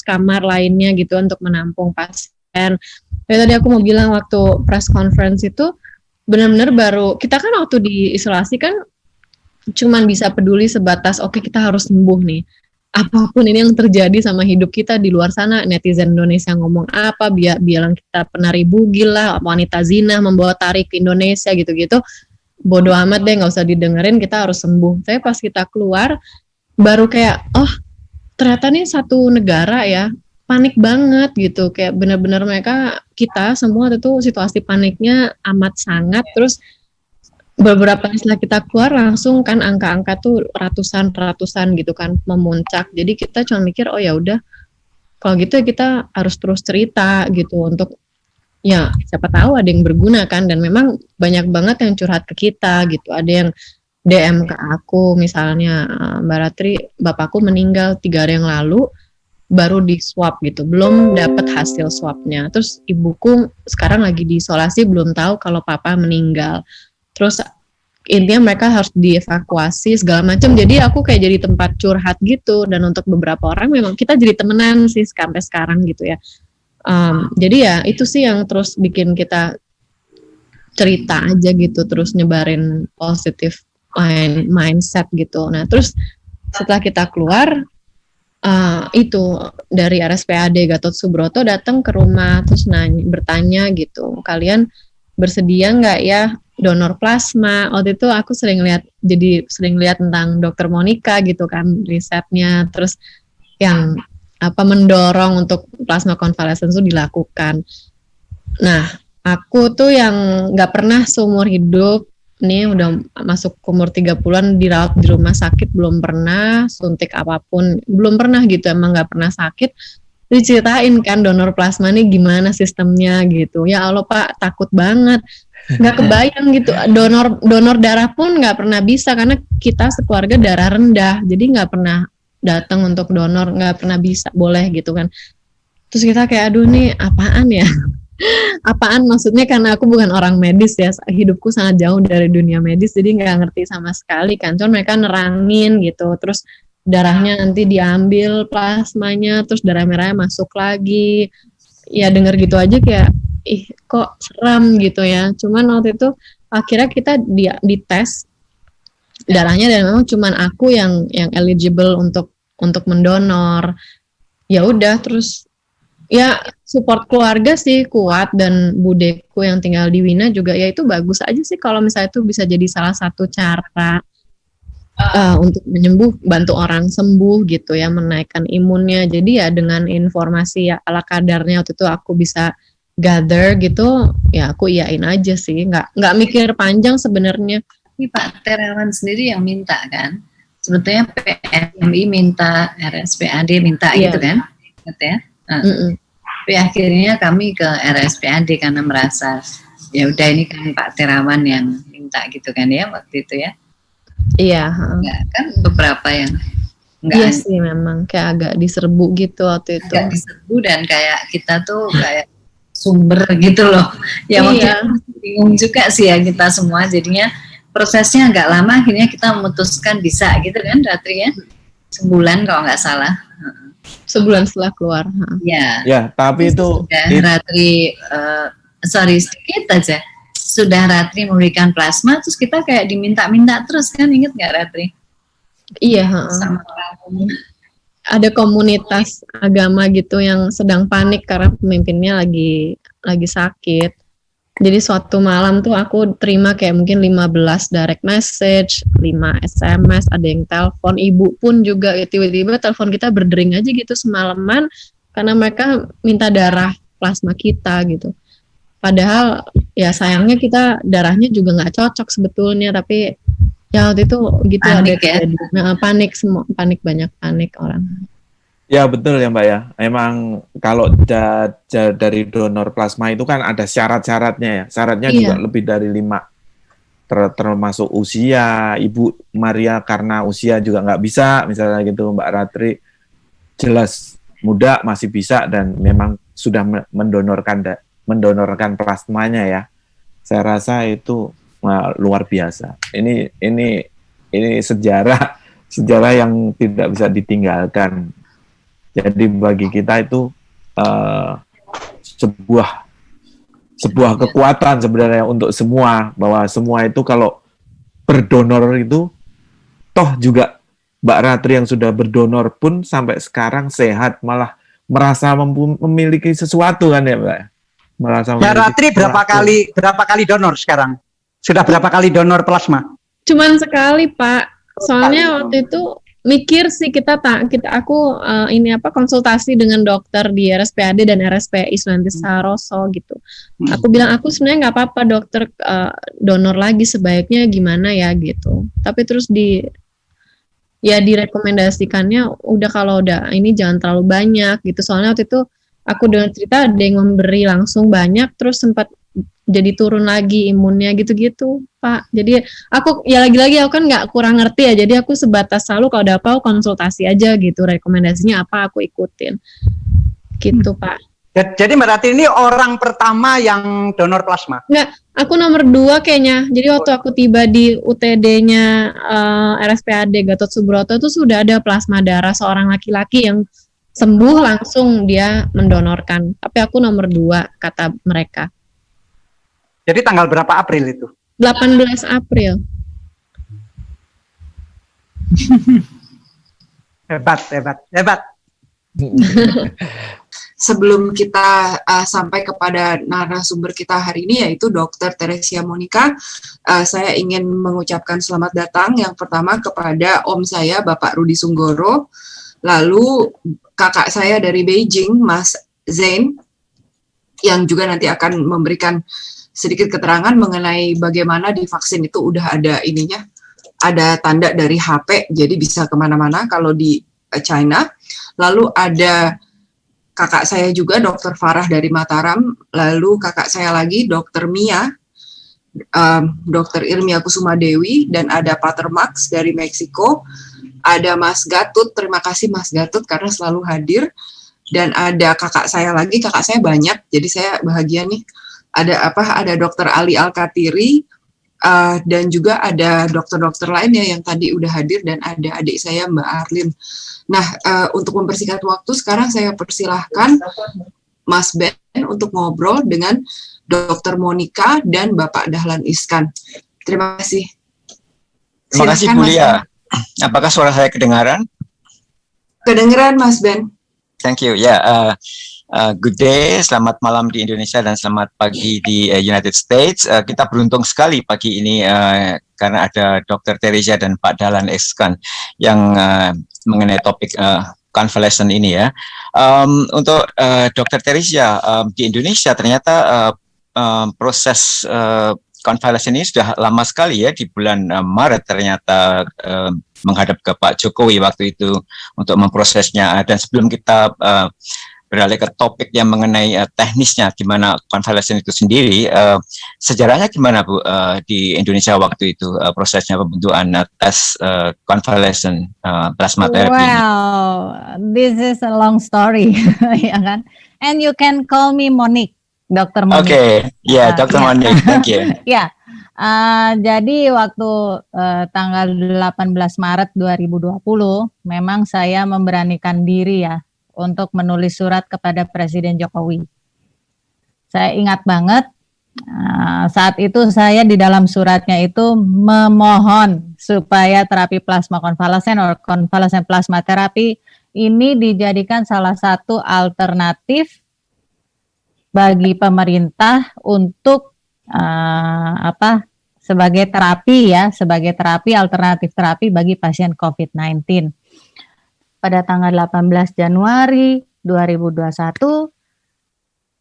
kamar lainnya gitu untuk menampung pasien. Jadi tadi aku mau bilang waktu press conference itu benar-benar baru, kita kan waktu diisolasi kan cuman bisa peduli sebatas oke, kita harus sembuh nih. Apapun ini yang terjadi sama hidup kita di luar sana, netizen Indonesia ngomong apa, bilang kita penari bugil lah, wanita zina membawa tarik ke Indonesia gitu-gitu, bodoh amat deh, nggak usah didengerin, kita harus sembuh. Tapi pas kita keluar baru kayak, oh ternyata nih satu negara ya panik banget gitu, kayak benar-benar kita semua itu situasi paniknya amat sangat. Terus beberapa setelah kita keluar langsung kan angka-angka tuh ratusan gitu kan memuncak. Jadi kita cuma mikir oh ya udah kalau gitu ya kita harus terus cerita gitu untuk ya siapa tahu ada yang berguna kan, dan memang banyak banget yang curhat ke kita gitu. Ada yang DM ke aku misalnya, Mbak Ratri, bapakku meninggal 3 hari yang lalu, baru di swab gitu, belum dapat hasil swabnya. Terus ibuku sekarang lagi diisolasi, belum tahu kalau papa meninggal. Terus intinya mereka harus dievakuasi segala macam. Jadi aku kayak jadi tempat curhat gitu, dan untuk beberapa orang memang kita jadi temenan sih sampai sekarang gitu ya. Jadi ya itu sih yang terus bikin kita cerita aja gitu, terus nyebarin positif mindset gitu. Nah terus setelah kita keluar itu dari RSPAD Gatot Subroto datang ke rumah terus bertanya gitu, kalian bersedia nggak ya donor plasma? Waktu itu aku sering lihat tentang Dokter Monica gitu kan risetnya, terus yang mendorong untuk plasma konvalesen itu dilakukan. Nah aku tuh yang nggak pernah seumur hidup, ini udah masuk umur 30-an dirawat di rumah sakit, belum pernah suntik apapun, belum pernah gitu, emang nggak pernah sakit. Diceritain kan donor plasma nih gimana sistemnya gitu. Ya Allah Pak, takut banget, nggak kebayang gitu. Donor darah pun nggak pernah bisa karena kita sekeluarga darah rendah, jadi nggak pernah datang untuk donor, nggak pernah bisa boleh gitu kan. Terus kita kayak aduh nih apaan ya? Apaan maksudnya, karena aku bukan orang medis ya, hidupku sangat jauh dari dunia medis, jadi nggak ngerti sama sekali kan. Cuman mereka nerangin gitu, terus darahnya nanti diambil plasmanya, terus darah merahnya masuk lagi. Ya denger gitu aja kayak ih kok seram gitu ya. Cuman waktu itu akhirnya kita dites darahnya, dan memang cuman aku yang eligible untuk mendonor. Ya udah, terus ya support keluarga sih kuat, dan budeku yang tinggal di Wina juga ya itu bagus aja sih kalau misalnya itu bisa jadi salah satu cara untuk bantu orang sembuh gitu ya, menaikkan imunnya. Jadi ya dengan informasi ya ala kadarnya waktu itu aku bisa gather gitu, ya aku iyain aja sih, nggak mikir panjang sebenarnya. Ini Pak Terawan sendiri yang minta kan, sebetulnya PMI minta, RSPAD minta gitu kan, gitu ya. Tapi akhirnya kami ke RSPAD karena merasa ya udah ini kan Pak Terawan yang minta gitu kan ya waktu itu ya. Iya. Enggak, kan beberapa yang enggak. Iya sih memang kayak agak diserbu gitu waktu itu. Agak diserbu dan kayak kita tuh kayak sumber gitu loh. Ya waktu itu bingung juga sih ya kita semua, jadinya prosesnya agak lama, akhirnya kita memutuskan bisa gitu kan Ratri ya. Sebulan kalau nggak salah. Sebulan setelah keluar. Ya, tapi itu Ratri sedikit aja sudah Ratri memberikan plasma, terus kita kayak diminta-minta terus kan, inget nggak Ratri? Iya. Ada komunitas agama gitu yang sedang panik karena pemimpinnya lagi sakit. Jadi suatu malam tuh aku terima kayak mungkin 15 direct message, 5 SMS, ada yang telepon, ibu pun juga ya, tiba-tiba telepon kita berdering aja gitu semalaman karena mereka minta darah plasma kita gitu. Padahal ya sayangnya kita darahnya juga nggak cocok sebetulnya, tapi ya waktu itu gitu panik ada panik, semua panik, banyak panik orang. Ya betul ya Mbak ya, emang kalau dari donor plasma itu kan ada syarat-syaratnya ya, syaratnya juga lebih dari 5, termasuk usia. Ibu Maria karena usia juga nggak bisa, misalnya gitu. Mbak Ratri jelas muda masih bisa dan memang sudah mendonорkan plasmanya ya. Saya rasa itu luar biasa. Ini sejarah yang tidak bisa ditinggalkan. Jadi bagi kita itu sebuah kekuatan sebenarnya untuk semua, bahwa semua itu kalau berdonor itu toh juga Mbak Ratri yang sudah berdonor pun sampai sekarang sehat, malah merasa memiliki sesuatu kan ya Mbak. Mbak Ratri berapa kali donor sekarang? Sudah berapa kali donor plasma? Cuman sekali Pak. Soalnya waktu itu mikir sih aku ini apa konsultasi dengan dokter di RSPAD dan RSPI Sulianti Saroso gitu. Aku bilang aku sebenarnya nggak apa-apa dokter, donor lagi sebaiknya gimana ya gitu. Tapi terus direkomendasikannya udah kalau udah ini jangan terlalu banyak gitu. Soalnya waktu itu aku dengar cerita ada yang memberi langsung banyak terus sempat jadi turun lagi imunnya gitu-gitu, Pak. Jadi aku ya lagi-lagi aku kan nggak kurang ngerti ya. Jadi aku sebatas selalu kalau ada apa aku konsultasi aja gitu. Rekomendasinya apa aku ikutin. Gitu, Pak. Jadi Mbak Ratri ini orang pertama yang donor plasma? Enggak, aku nomor 2 kayaknya. Jadi waktu aku tiba di UTD-nya RSPAD Gatot Subroto itu sudah ada plasma darah seorang laki-laki yang sembuh langsung dia mendonorkan. Tapi aku nomor 2 kata mereka. Jadi tanggal berapa April itu? 18 April. Hebat. Sebelum kita sampai kepada narasumber kita hari ini yaitu Dr. Teresia Monica, saya ingin mengucapkan selamat datang yang pertama kepada om saya Bapak Rudi Sunggoro, lalu kakak saya dari Beijing Mas Zain yang juga nanti akan memberikan sedikit keterangan mengenai bagaimana di vaksin itu udah ada ininya, ada tanda dari HP, jadi bisa kemana-mana kalau di China. Lalu ada kakak saya juga, Dr. Farah dari Mataram, lalu kakak saya lagi, Dr. Mia, Dr. Irmia Kusuma Dewi, dan ada Pater Max dari Meksiko, ada Mas Gatut, terima kasih Mas Gatut karena selalu hadir, dan ada kakak saya lagi, kakak saya banyak, jadi saya bahagia nih. Ada Dr. Ali Al-Katiri, dan juga ada dokter-dokter lainnya yang tadi udah hadir, dan ada adik saya Mbak Arlin. Nah, untuk mempersingkat waktu, sekarang saya persilahkan Mas Ben untuk ngobrol dengan Dr. Monica dan Bapak Dahlan Iskan. Terima kasih. Terima kasih Bu Lia. Apakah suara saya kedengaran? Kedengaran Mas Ben. Thank you. Ya, good day, selamat malam di Indonesia dan selamat pagi di United States. Kita beruntung sekali pagi ini karena ada Dr. Teresia dan Pak Dahlan Iskan yang mengenai topik convalescent ini ya. Untuk Dr. Teresia, di Indonesia ternyata proses convalescent ini sudah lama sekali ya, di bulan Maret ternyata menghadap ke Pak Jokowi waktu itu untuk memprosesnya. Dan sebelum kita beralih ke topik yang mengenai teknisnya gimana convalescent itu sendiri, sejarahnya gimana Bu di Indonesia waktu itu prosesnya pembentukan tes convalescent plasma therapy? Wow, this is a long story, ya kan? And you can call me Monique, Dr. Monique. Okay, yeah, Dr. Monique, thank you. Ya, jadi waktu tanggal 18 Maret 2020, memang saya memberanikan diri ya untuk menulis surat kepada Presiden Jokowi. Saya ingat banget, saat itu saya di dalam suratnya itu memohon supaya terapi plasma konvalesen atau convalescent plasma therapy ini dijadikan salah satu alternatif bagi pemerintah untuk sebagai terapi ya, sebagai terapi alternatif terapi bagi pasien COVID-19. Pada tanggal 18 Januari 2021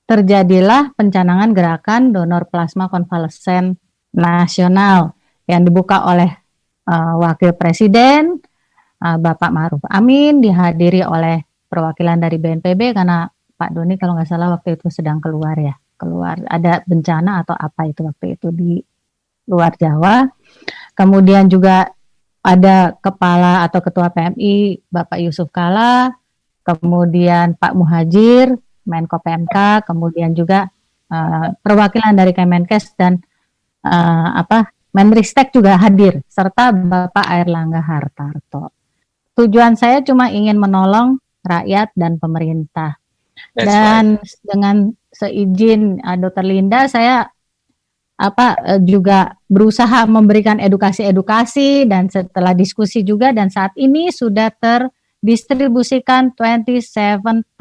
terjadilah pencanangan gerakan donor plasma konvalesen nasional yang dibuka oleh Wakil Presiden Bapak Ma'ruf Amin, dihadiri oleh perwakilan dari BNPB karena Pak Doni kalau nggak salah waktu itu sedang keluar ada bencana atau apa itu waktu itu di luar Jawa. Kemudian juga ada kepala atau ketua PMI Bapak Yusuf Kala, kemudian Pak Muhajir, Menko PMK, kemudian juga perwakilan dari Kemenkes dan Menristek juga hadir, serta Bapak Airlangga Hartarto. Tujuan saya cuma ingin menolong rakyat dan pemerintah. Dan dengan seizin Dr. Linda, saya juga berusaha memberikan edukasi dan setelah diskusi juga, dan saat ini sudah terdistribusikan 27,000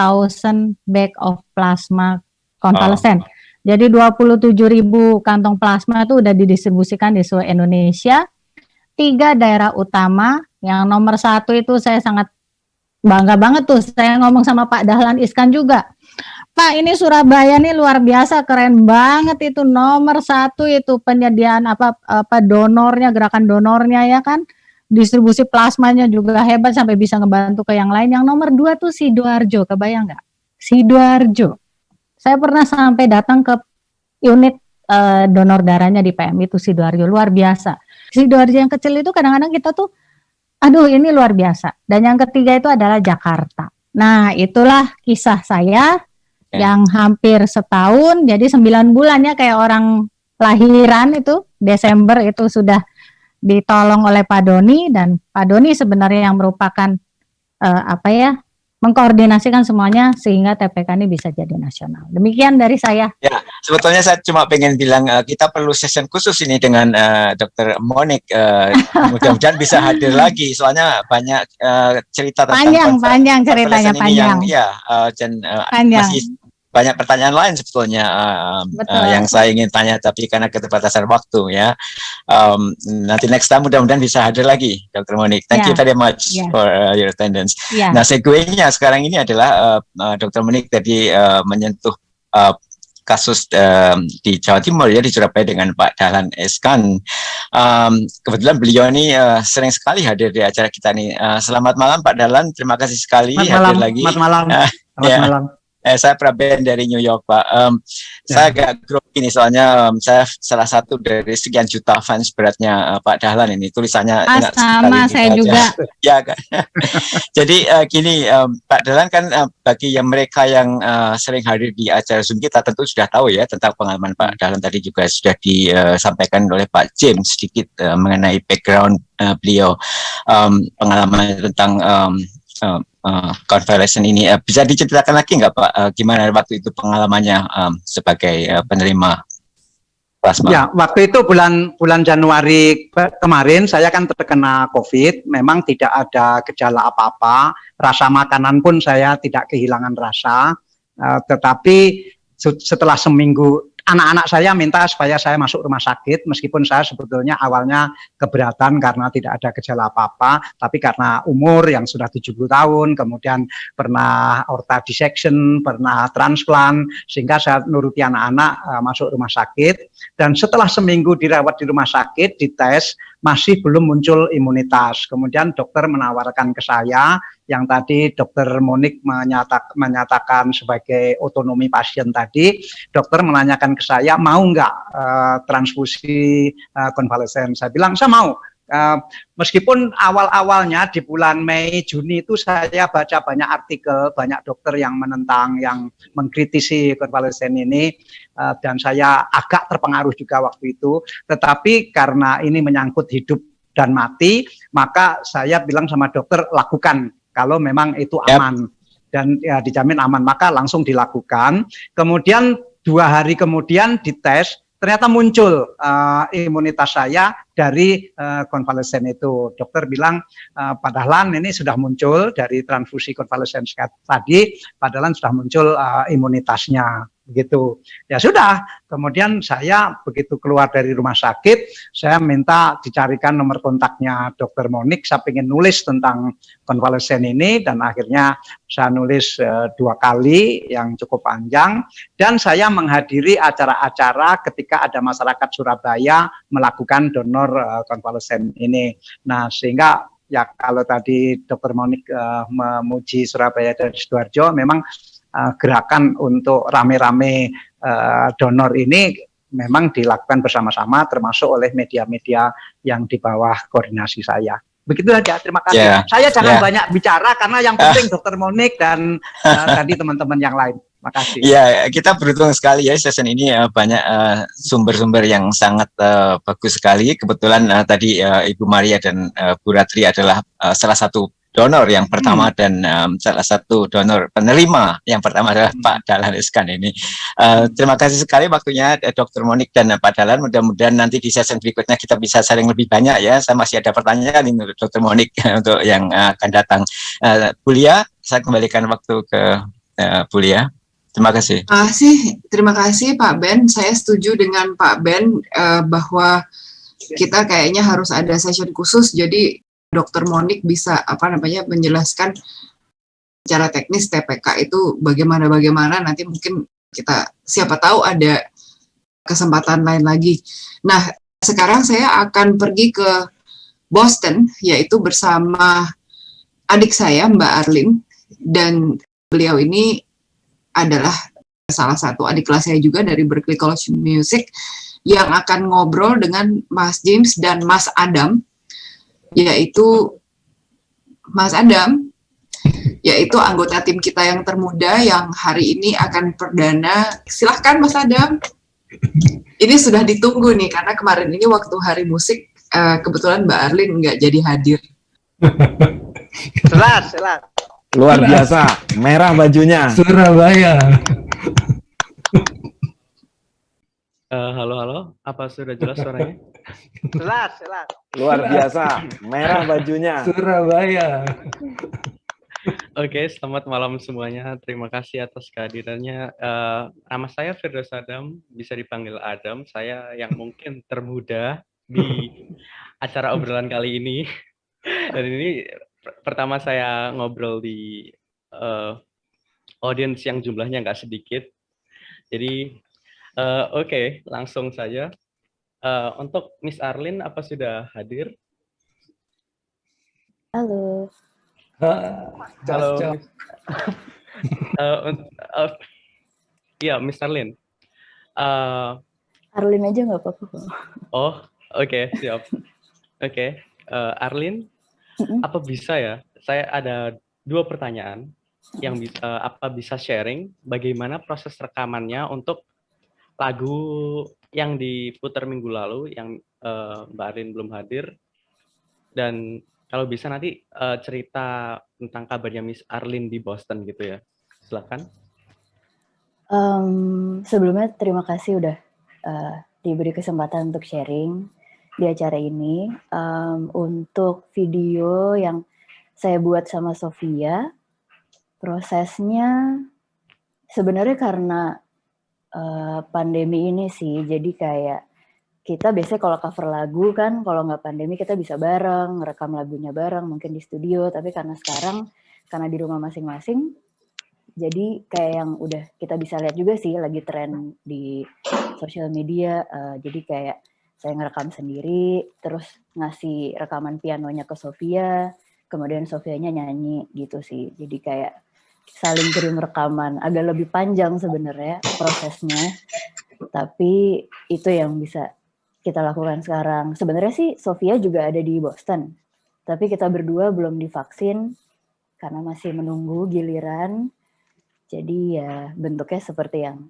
bag of plasma konvalesen. Jadi 27.000 kantong plasma itu sudah didistribusikan di seluruh Indonesia. 3 daerah utama Yang nomor 1 itu saya sangat bangga banget tuh. Saya ngomong sama Pak Dahlan Iskan juga. Pak, ini Surabaya nih luar biasa, keren banget itu. Nomor 1 itu penyediaan apa donornya, gerakan donornya ya kan. Distribusi plasmanya juga hebat sampai bisa ngebantu ke yang lain. Yang nomor 2 tuh Sidoarjo, kebayang nggak? Sidoarjo. Saya pernah sampai datang ke unit donor darahnya di PMI itu Sidoarjo, luar biasa. Sidoarjo yang kecil itu kadang-kadang kita tuh, aduh ini luar biasa. Dan yang ketiga itu adalah Jakarta. Nah itulah kisah saya yang hampir setahun, jadi 9 bulan ya kayak orang lahiran itu, Desember itu sudah ditolong oleh Pak Doni, dan Pak Doni sebenarnya yang merupakan mengkoordinasikan semuanya sehingga TPK ini bisa jadi nasional. Demikian dari saya. Ya, sebetulnya saya cuma pengen bilang kita perlu session khusus ini dengan Dr. Monik. Mudah-mudahan bisa hadir lagi, soalnya banyak cerita tentang panjang ceritanya panjang. Panjang. Masih banyak pertanyaan lain sebetulnya yang saya ingin tanya, tapi karena keterbatasan waktu ya. Nanti next time mudah-mudahan bisa hadir lagi, Dr. Monik. Thank you very much for your attendance. Nah, segue-nya sekarang ini adalah Dr. Monik tadi menyentuh kasus di Jawa Timur ya, di Surabaya dengan Pak Dahlan Iskan. Kebetulan beliau ini sering sekali hadir di acara kita nih. Selamat malam Pak Dahlan, terima kasih sekali hadir lagi. Selamat malam. Selamat malam. Saya Praben dari New York, Pak. Saya agak grogi nih, soalnya saya salah satu dari sekian juta fans beratnya Pak Dahlan ini. Tulisannya sama saya juga. Ya kan. Jadi gini, Pak Dahlan kan bagi yang mereka yang sering hadir di acara Zoom kita tentu sudah tahu ya tentang pengalaman Pak Dahlan. Tadi juga sudah disampaikan oleh Pak James sedikit mengenai background beliau, pengalaman tentang convalescent ini. Bisa diceritakan lagi nggak Pak, gimana waktu itu pengalamannya sebagai penerima plasma? Ya, waktu itu bulan Januari kemarin saya kan terkena COVID. Memang tidak ada gejala apa-apa, rasa makanan pun saya tidak kehilangan rasa. Tetapi setelah seminggu, anak-anak saya minta supaya saya masuk rumah sakit, meskipun saya sebetulnya awalnya keberatan karena tidak ada gejala apa-apa, tapi karena umur yang sudah 70 tahun, kemudian pernah aorta dissection, pernah transplant, sehingga saya nuruti anak-anak masuk rumah sakit. Dan setelah seminggu dirawat di rumah sakit, dites, masih belum muncul imunitas. Kemudian dokter menawarkan ke saya, yang tadi Dr. Monik menyatakan sebagai otonomi pasien tadi, dokter menanyakan ke saya, mau nggak transfusi konvalesen? Saya bilang, saya mau. Meskipun awal-awalnya di bulan Mei, Juni itu saya baca banyak artikel, banyak dokter yang menentang, yang mengkritisi konvalesen ini, dan saya agak terpengaruh juga waktu itu. Tetapi karena ini menyangkut hidup dan mati, maka saya bilang sama dokter, lakukan. Kalau memang itu aman dan ya dijamin aman, maka langsung dilakukan. Kemudian 2 hari kemudian dites, ternyata muncul imunitas saya dari konvalesen itu. Dokter bilang, Pak Dahlan ini sudah muncul dari transfusi konvalesen tadi, Pak Dahlan sudah muncul imunitasnya. Begitu. Ya sudah, kemudian saya begitu keluar dari rumah sakit, saya minta dicarikan nomor kontaknya Dr. Monik. Saya ingin nulis tentang konvalesen ini, dan akhirnya saya nulis 2 kali yang cukup panjang, dan saya menghadiri acara-acara ketika ada masyarakat Surabaya melakukan donor konvalesen ini. Nah, sehingga ya kalau tadi Dr. Monik memuji Surabaya dan Sidoarjo, memang gerakan untuk rame-rame donor ini memang dilakukan bersama-sama, termasuk oleh media-media yang di bawah koordinasi saya. Begitu saja, terima kasih. Saya jangan banyak bicara karena yang penting Dr. Monik dan tadi teman-teman yang lain. Makasih. Ya, kita beruntung sekali ya session ini banyak sumber-sumber yang sangat bagus sekali. Kebetulan tadi Ibu Maria dan Bu Ratri adalah salah satu donor yang pertama dan salah satu donor penerima yang pertama adalah Pak Dahlan Iskan ini. Terima kasih sekali waktunya Dr. Monik dan Pak Dahlan. Mudah-mudahan nanti di session berikutnya kita bisa sharing lebih banyak ya. Saya masih ada pertanyaan ini Dr. Monik untuk yang akan datang. Bu Lia, saya kembalikan waktu ke Bu Lia. Terima kasih. Terima kasih Pak Ben. Saya setuju dengan Pak Ben bahwa kita kayaknya harus ada session khusus. Jadi Dr. Monik bisa menjelaskan secara teknis TPK itu bagaimana nanti mungkin kita siapa tahu ada kesempatan lain lagi. Nah, sekarang saya akan pergi ke Boston, yaitu bersama adik saya, Mbak Arlin, dan beliau ini adalah salah satu adik kelas saya juga dari Berklee College of Music yang akan ngobrol dengan Mas James dan Mas Adam, yaitu Mas Adam, yaitu anggota tim kita yang termuda yang hari ini akan perdana. Silahkan Mas Adam. Ini sudah ditunggu nih, karena kemarin ini waktu hari musik, kebetulan Mbak Arlin nggak jadi hadir. Jelas. Luar biasa, merah bajunya. Surabaya. Halo, apa sudah jelas suaranya? Jelas. Luar biasa, merah bajunya. Surabaya. Oke, selamat malam semuanya. Terima kasih atas kehadirannya. Nama saya Firdaus Adam, bisa dipanggil Adam. Saya yang mungkin termuda di acara obrolan kali ini. Dan ini pertama saya ngobrol di audiens yang jumlahnya nggak sedikit. Jadi, oke, langsung saja. Untuk Miss Arlin, apa sudah hadir? Halo. Halo. Iya, Miss Arlin. Arlin aja nggak apa-apa. Oh, oke, siap. Oke, Arlin, apa bisa ya? Saya ada 2 pertanyaan yang bisa sharing bagaimana proses rekamannya untuk lagu yang diputar minggu lalu yang Mbak Arlin belum hadir, dan kalau bisa nanti cerita tentang kabarnya Miss Arlin di Boston gitu ya. Silakan. Sebelumnya terima kasih udah diberi kesempatan untuk sharing di acara ini. Untuk video yang saya buat sama Sofia, prosesnya sebenarnya karena pandemi ini sih, jadi kayak kita biasanya kalau cover lagu kan, kalau nggak pandemi kita bisa bareng, rekam lagunya bareng, mungkin di studio, tapi karena sekarang, karena di rumah masing-masing, jadi kayak yang udah kita bisa lihat juga sih, lagi tren di sosial media, jadi kayak saya ngerekam sendiri, terus ngasih rekaman pianonya ke Sofia, kemudian Sofianya nyanyi gitu sih, jadi kayak saling kirim rekaman, agak lebih panjang sebenarnya prosesnya, tapi itu yang bisa kita lakukan sekarang. Sebenarnya sih Sofia juga ada di Boston, tapi kita berdua belum divaksin karena masih menunggu giliran. Jadi ya bentuknya seperti yang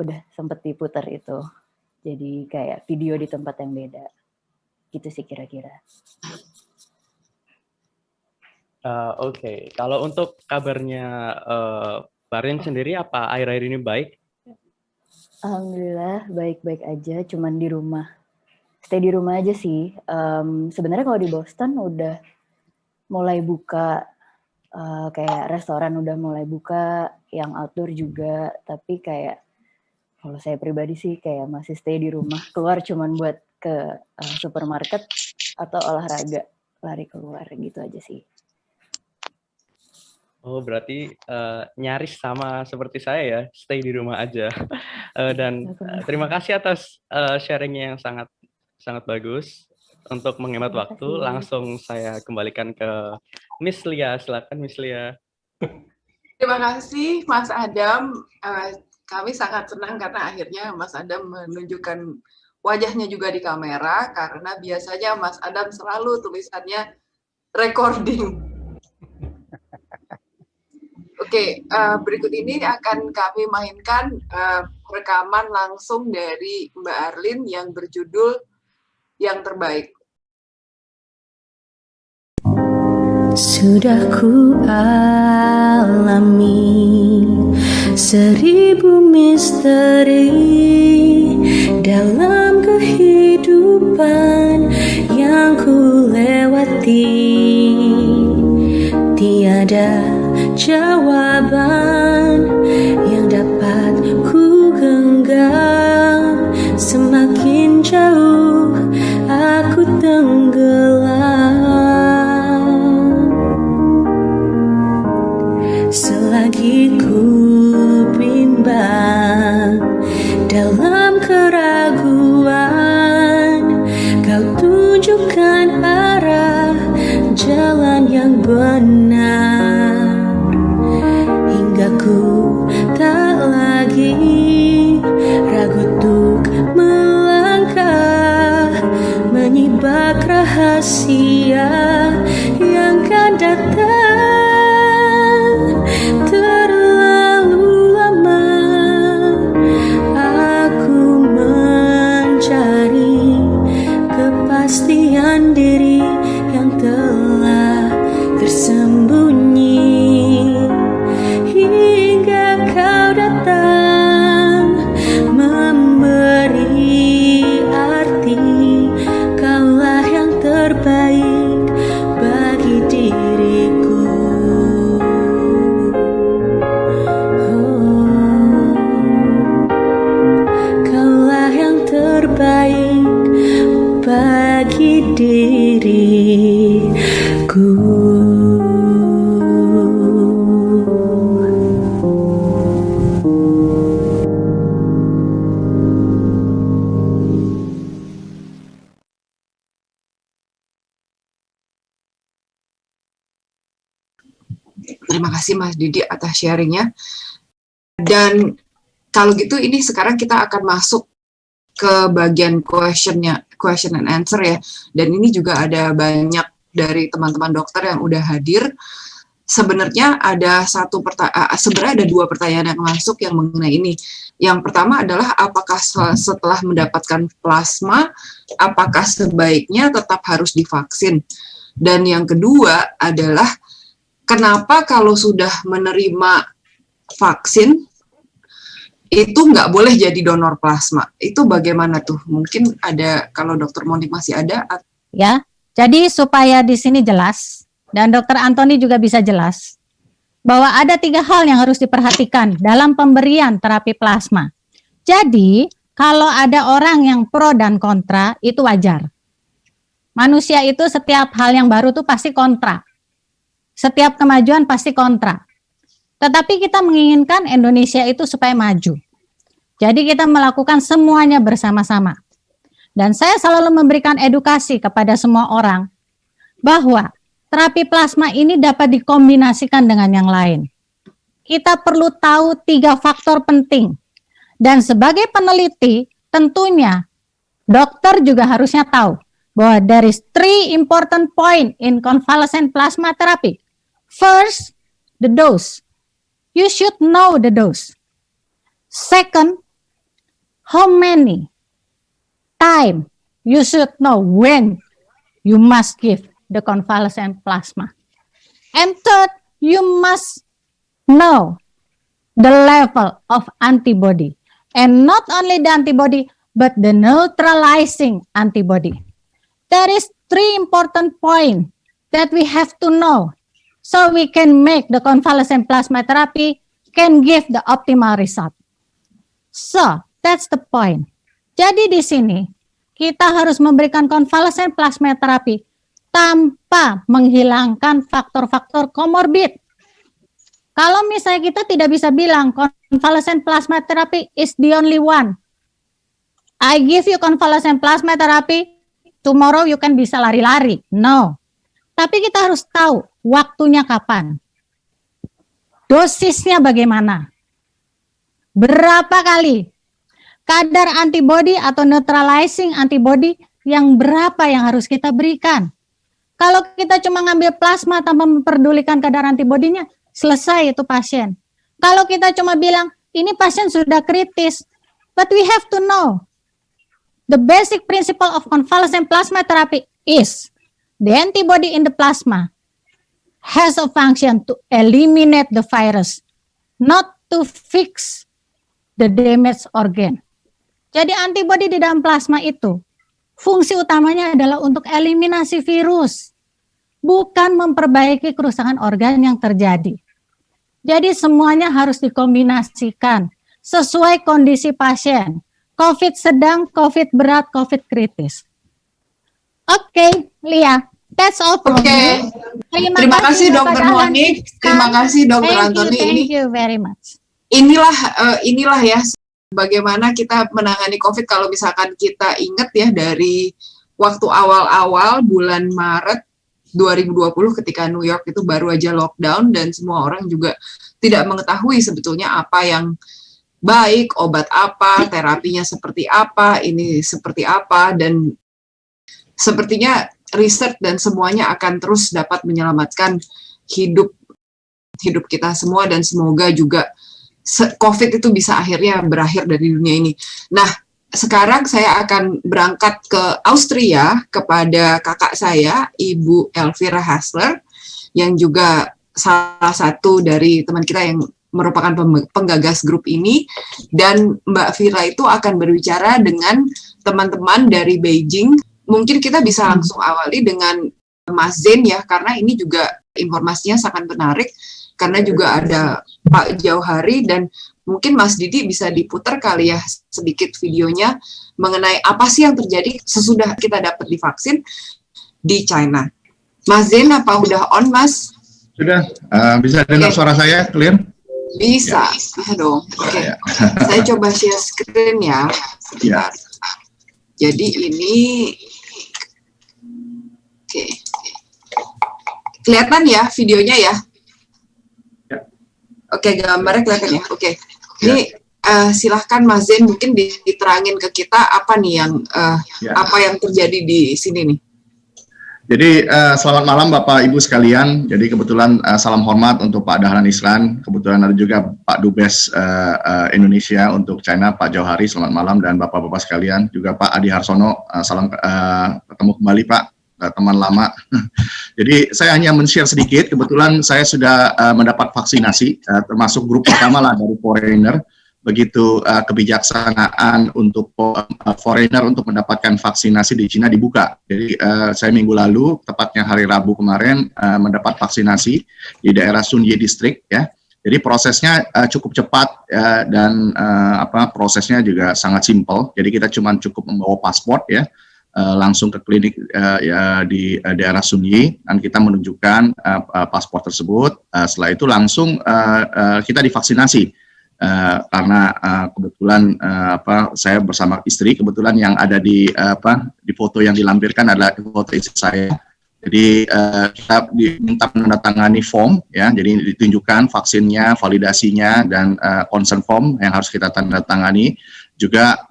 udah sempet diputar itu. Jadi kayak video di tempat yang beda. Gitu sih kira-kira. Oke. Kalau untuk kabarnya Barin sendiri apa akhir-akhir ini baik? Alhamdulillah baik-baik aja, cuman di rumah. Stay di rumah aja sih. Sebenarnya kalau di Boston udah mulai buka, kayak restoran udah mulai buka, yang outdoor juga, tapi kayak kalau saya pribadi sih kayak masih stay di rumah, keluar cuman buat ke supermarket atau olahraga, lari keluar gitu aja sih. Oh, berarti nyaris sama seperti saya ya, stay di rumah aja. Dan terima kasih atas sharingnya yang sangat bagus. Untuk menghemat waktu, langsung saya kembalikan ke Miss Lia. Silakan Miss Lia. Terima kasih Mas Adam. Kami sangat senang karena akhirnya Mas Adam menunjukkan wajahnya juga di kamera, karena biasanya Mas Adam selalu tulisannya recording. Oke, berikut ini akan kami mainkan rekaman langsung dari Mbak Arlin yang berjudul Yang Terbaik. Sudah ku alami 1000 misteri dalam kehidupan yang ku lewati. Tiada jawaban yang dapat ku genggam, semakin jauh aku tenggelam. jalan yang benar, hingga ku tak lagi ragu untuk melangkah, menyibak rahasia yang kan datang terlalu lama. Aku mencari kepastian diri yang telah tersembunyi, hingga kau datang memberi arti. Kaulah yang terbaik bagi diriku. Oh, kaulah yang terbaik bagi diriku. Terima kasih Mas Didi atas sharingnya. Dan kalau gitu ini sekarang kita akan masuk ke bagian question and answer ya. Dan ini juga ada banyak dari teman-teman dokter yang udah hadir. Sebenarnya ada sebenarnya ada 2 pertanyaan yang masuk yang mengenai ini. Yang pertama adalah apakah setelah mendapatkan plasma, apakah sebaiknya tetap harus divaksin? Dan yang kedua adalah kenapa kalau sudah menerima vaksin itu nggak boleh jadi donor plasma? Itu bagaimana tuh? Mungkin ada, kalau Dokter Monik masih ada. Ya, jadi supaya di sini jelas, dan Dokter Antoni juga bisa jelas, bahwa ada 3 hal yang harus diperhatikan dalam pemberian terapi plasma. Jadi, kalau ada orang yang pro dan kontra, itu wajar. Manusia itu setiap hal yang baru tuh pasti kontra. Setiap kemajuan pasti kontra. Tetapi kita menginginkan Indonesia itu supaya maju. Jadi kita melakukan semuanya bersama-sama. Dan saya selalu memberikan edukasi kepada semua orang bahwa terapi plasma ini dapat dikombinasikan dengan yang lain. Kita perlu tahu 3 faktor penting. Dan sebagai peneliti, tentunya dokter juga harusnya tahu bahwa there is 3 important point in convalescent plasma therapy. First, the dose. You should know the dose. Second, how many time you should know when you must give the convalescent plasma. And third, you must know the level of antibody. And not only the antibody, but the neutralizing antibody. There is 3 important points that we have to know. So we can make the convalescent plasma therapy can give the optimal result. So that's the point. Jadi di sini kita harus memberikan convalescent plasma therapy tanpa menghilangkan faktor-faktor komorbid. Kalau misalnya kita tidak bisa bilang convalescent plasma therapy is the only one. I give you convalescent plasma therapy, tomorrow you can bisa lari-lari. No. Tapi kita harus tahu waktunya kapan. Dosisnya bagaimana? Berapa kali? Kadar antibody atau neutralizing antibody yang berapa yang harus kita berikan? Kalau kita cuma ngambil plasma tanpa memperdulikan kadar antibodinya, selesai itu pasien. Kalau kita cuma bilang, ini pasien sudah kritis, but we have to know, the basic principle of convalescent plasma therapy is, the antibody in the plasma has a function to eliminate the virus, not to fix the damaged organ. Jadi antibody di dalam plasma itu, fungsi utamanya adalah untuk eliminasi virus, bukan memperbaiki kerusakan organ yang terjadi. Jadi semuanya harus dikombinasikan sesuai kondisi pasien. COVID sedang, COVID berat, COVID kritis. Oke, Lia. That's all from me. Terima kasih Dokter Monik, terima kasih Dokter Antoni. Thank you very much. Inilah ya bagaimana kita menangani COVID. Kalau misalkan kita ingat ya dari waktu awal-awal bulan Maret 2020 ketika New York itu baru aja lockdown dan semua orang juga tidak mengetahui sebetulnya apa yang baik, obat apa, terapinya seperti apa, ini seperti apa, dan sepertinya riset dan semuanya akan terus dapat menyelamatkan hidup kita semua, dan semoga juga COVID itu bisa akhirnya berakhir dari dunia ini. Nah, sekarang saya akan berangkat ke Austria kepada kakak saya, Ibu Elvira Hassler, yang juga salah satu dari teman kita yang merupakan penggagas grup ini, dan Mbak Vira itu akan berbicara dengan teman-teman dari Beijing. Mungkin kita bisa langsung awali dengan Mas Zain ya, karena ini juga informasinya sangat menarik, karena juga ada Pak Jauhari, dan mungkin Mas Didi bisa diputar kali ya sedikit videonya mengenai apa sih yang terjadi sesudah kita dapat divaksin di China. Mas Zain, apa udah on, Mas? Sudah, bisa dengar suara saya clear? Bisa, bisa dong. Oke, saya coba share screen ya. Sebentar. Jadi ini, oke, kelihatan ya videonya ya? Oke, gambarnya kelihatan ya. Oke, ini silahkan Mas Zain mungkin diterangin ke kita apa nih yang apa yang terjadi di sini nih. Jadi selamat malam Bapak Ibu sekalian. Jadi kebetulan salam hormat untuk Pak Dahlan Iskan. Kebetulan ada juga Pak Dubes Indonesia untuk China, Pak Jauhari. Selamat malam, dan Bapak-Bapak sekalian. Juga Pak Adi Harsono. Salam ketemu kembali Pak, teman lama. Jadi saya hanya men-share sedikit. Kebetulan saya sudah mendapat vaksinasi, termasuk grup pertama lah dari foreigner. Begitu kebijaksanaan untuk foreigner untuk mendapatkan vaksinasi di Cina dibuka. Jadi saya minggu lalu, tepatnya hari Rabu kemarin, mendapat vaksinasi di daerah Sunye District ya. Jadi prosesnya cukup cepat dan prosesnya juga sangat simpel. Jadi kita cukup membawa paspor ya, langsung ke klinik ya di daerah Sunyi, dan kita menunjukkan paspor tersebut. Setelah itu langsung kita divaksinasi. Karena kebetulan saya bersama istri, kebetulan yang ada di foto yang dilampirkan adalah foto istri saya. Jadi kita diminta menandatangani form ya, jadi ditunjukkan vaksinnya, validasinya, dan consent form yang harus kita tandatangani. Juga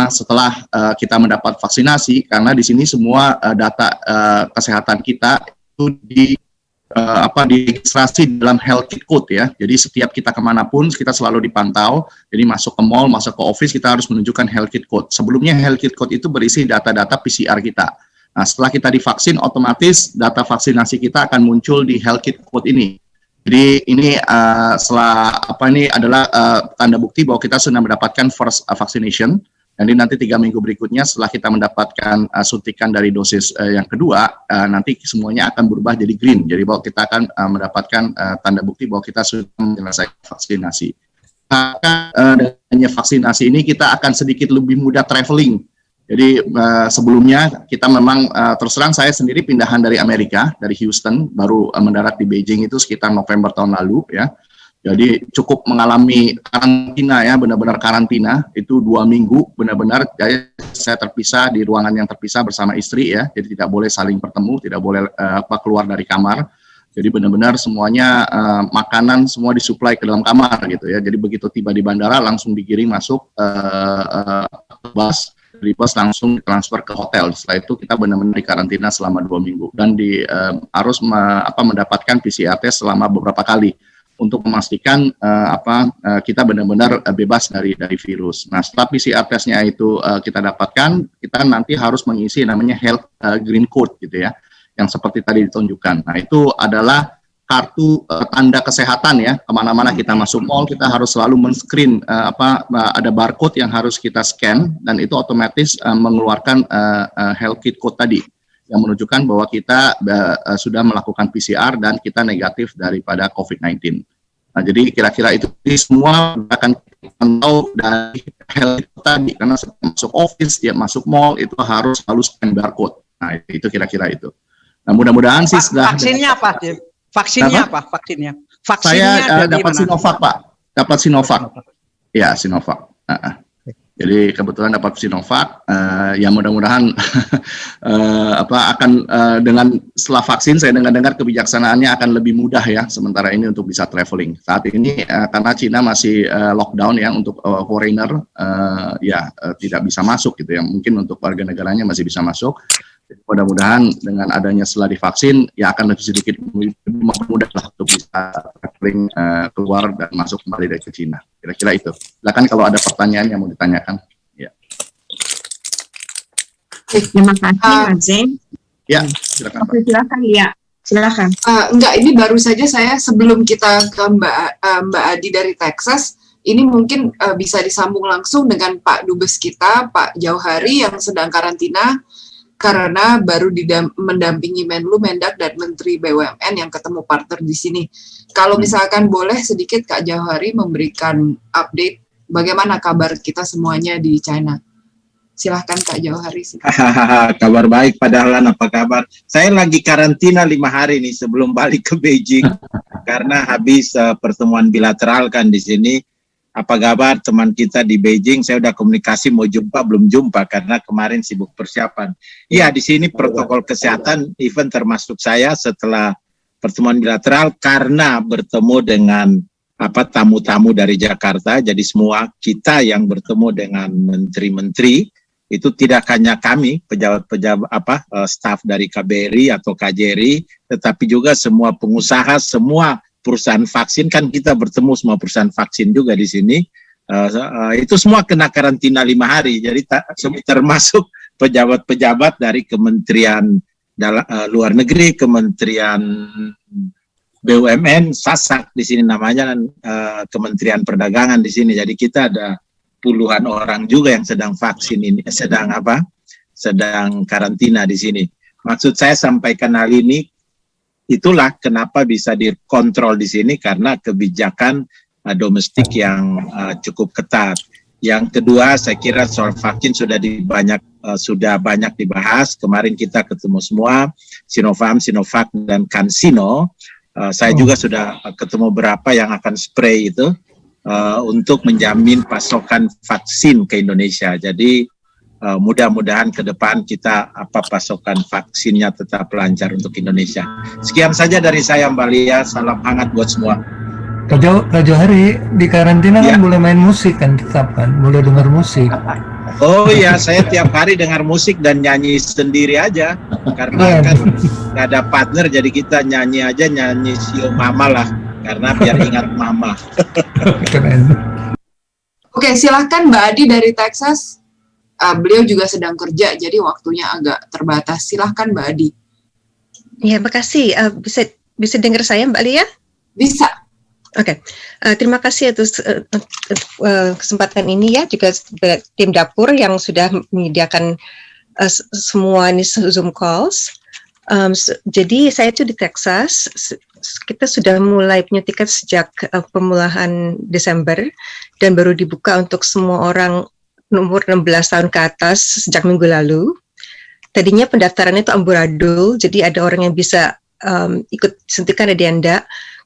setelah kita mendapat vaksinasi, karena di sini semua data kesehatan kita itu diregistrasi dalam health kit code ya. Jadi setiap kita kemanapun kita selalu dipantau. Jadi masuk ke mall, masuk ke office, kita harus menunjukkan health kit code. Sebelumnya health kit code itu berisi data-data PCR kita. Nah, setelah kita divaksin, otomatis data vaksinasi kita akan muncul di health kit code ini. Jadi ini ini adalah tanda bukti bahwa kita sudah mendapatkan first vaccination. Jadi nanti 3 minggu berikutnya setelah kita mendapatkan suntikan dari dosis yang kedua, nanti semuanya akan berubah jadi green. Jadi bahwa kita akan mendapatkan tanda bukti bahwa kita sudah menyelesaikan vaksinasi. Dengan vaksinasi ini kita akan sedikit lebih mudah traveling. Jadi sebelumnya kita memang terus terang saya sendiri pindahan dari Amerika, dari Houston, baru mendarat di Beijing itu sekitar November tahun lalu ya. Jadi cukup mengalami karantina ya, benar-benar karantina itu 2 minggu, benar-benar saya terpisah di ruangan yang terpisah bersama istri ya, jadi tidak boleh saling bertemu, tidak boleh keluar dari kamar. Jadi benar-benar semuanya makanan semua disuplai ke dalam kamar gitu ya. Jadi begitu tiba di bandara langsung digiring masuk bus, dari bus langsung transfer ke hotel. Setelah itu kita benar-benar di karantina selama 2 minggu dan harus mendapatkan PCR test selama beberapa kali untuk memastikan kita benar-benar bebas dari virus. Nah, setelah PCR testnya itu kita dapatkan, kita nanti harus mengisi namanya health green code gitu ya, yang seperti tadi ditunjukkan. Nah, itu adalah kartu tanda kesehatan ya. Kemana-mana kita masuk mall, kita harus selalu men-screen ada barcode yang harus kita scan, dan itu otomatis mengeluarkan health kit code tadi, yang menunjukkan bahwa kita sudah melakukan PCR dan kita negatif daripada COVID-19. Nah, jadi kira-kira itu semua akan pantau dari health tadi, karena masuk office, dia masuk mall, itu harus selalu scan barcode. Nah, itu kira-kira itu. Nah, mudah-mudahan sih sudah. Vaksinnya apa, Tim? Vaksinnya apa? Vaksinnya? Saya dapat Sinovac, Pak. Dapat Sinovac. Ya, Sinovac. Jadi kebetulan dapat Sinovac, ya mudah-mudahan akan dengan setelah vaksin saya dengar kebijaksanaannya akan lebih mudah ya sementara ini untuk bisa traveling. Saat ini karena Cina masih lockdown ya untuk foreigner tidak bisa masuk gitu ya. Mungkin untuk warga negaranya masih bisa masuk. Mudah-mudahan dengan adanya setelah divaksin ya akan lebih sedikit mudah lah untuk bisa traveling keluar dan masuk kembali dari ke Cina. Kira-kira itu. Silakan kalau ada pertanyaan yang mau ditanyakan. Ya. Terima kasih Mas James. Ya, silakan. Oke, silakan ya. Silakan. Enggak, ini baru saja saya sebelum kita ke Mbak Adi dari Texas, ini mungkin bisa disambung langsung dengan Pak Dubes kita, Pak Jauhari yang sedang karantina karena baru mendampingi Menlu, Mendak, dan Menteri BUMN yang ketemu partner di sini. Kalau misalkan boleh sedikit Kak Jauhari memberikan update bagaimana kabar kita semuanya di China. Silahkan Kak Jauhari. Kabar baik Pak Dahlan, apa kabar? Saya lagi karantina 5 hari nih sebelum balik ke Beijing karena habis pertemuan bilateral kan di sini. Apa kabar teman kita di Beijing? Saya udah komunikasi mau jumpa, belum jumpa karena kemarin sibuk persiapan. Iya, di sini protokol kesehatan event termasuk saya setelah pertemuan bilateral karena bertemu dengan tamu-tamu dari Jakarta. Jadi semua kita yang bertemu dengan menteri-menteri itu tidak hanya kami pejabat-pejabat staf dari KBRI atau KJRI, tetapi juga semua pengusaha, semua perusahaan vaksin, kan kita bertemu semua perusahaan vaksin juga di sini. Itu semua kena karantina 5 hari. Jadi termasuk pejabat-pejabat dari Kementerian Luar Negeri, Kementerian BUMN, SASAK di sini namanya, Kementerian Perdagangan di sini. Jadi kita ada puluhan orang juga yang sedang vaksin ini, sedang karantina di sini. Maksud saya sampaikan hal ini, itulah kenapa bisa dikontrol di sini karena kebijakan domestik yang cukup ketat. Yang kedua, saya kira soal vaksin sudah banyak dibahas. Kemarin kita ketemu semua, Sinovac, Sinovac dan CanSino. Saya juga sudah ketemu berapa yang akan spray itu untuk menjamin pasokan vaksin ke Indonesia. Jadi mudah-mudahan ke depan kita pasokan vaksinnya tetap lancar untuk Indonesia. Sekian saja dari saya Mbak Lia, salam hangat buat semua. Kak Jauhari di karantina kan boleh main musik kan, tetap kan, boleh dengar musik. Oh iya, saya tiap hari dengar musik dan nyanyi sendiri aja karena kan nggak ada partner, jadi kita nyanyi aja, nyanyi Sio Mama lah karena biar ingat mama. Keren. Oke, silahkan Mbak Adi dari Texas. Beliau juga sedang kerja, jadi waktunya agak terbatas. Silahkan Mbak Adi. Ya, makasih. Bisa dengar saya Mbak Lia? Bisa. Oke. Terima kasih atas kesempatan ini ya, juga tim dapur yang sudah menyediakan semua ini Zoom calls. Jadi saya itu di Texas. Kita sudah mulai penyuntikan sejak permulaan Desember dan baru dibuka untuk semua orang umur 16 tahun ke atas sejak minggu lalu. Tadinya pendaftarannya itu amburadul, jadi ada orang yang bisa ikut suntikan adianda.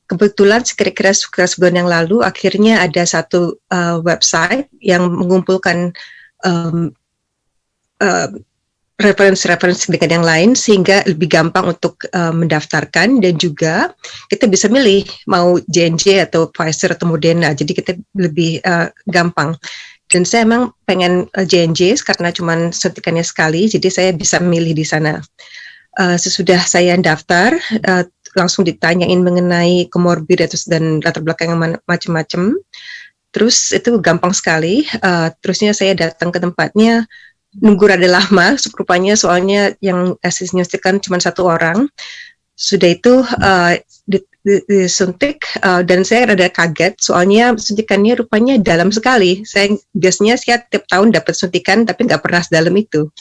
Kebetulan kira-kira sebulan yang lalu, akhirnya ada satu website yang mengumpulkan referensi dengan yang lain, sehingga lebih gampang untuk mendaftarkan, dan juga kita bisa milih mau J&J atau Pfizer atau Moderna, jadi kita lebih gampang. Dan saya emang pengen J&J karena cuma suntikannya sekali, jadi saya bisa milih di sana. Sesudah saya daftar, langsung ditanyain mengenai komorbid dan latar belakang yang macam-macam. Terus itu gampang sekali. Terusnya saya datang ke tempatnya, nunggu rada lama, rupanya soalnya yang nyuntikan cuma satu orang. Sudah itu disuntik dan saya rada kaget soalnya suntikannya rupanya dalam sekali. Saya biasanya tiap tahun dapat suntikan tapi nggak pernah sedalam itu.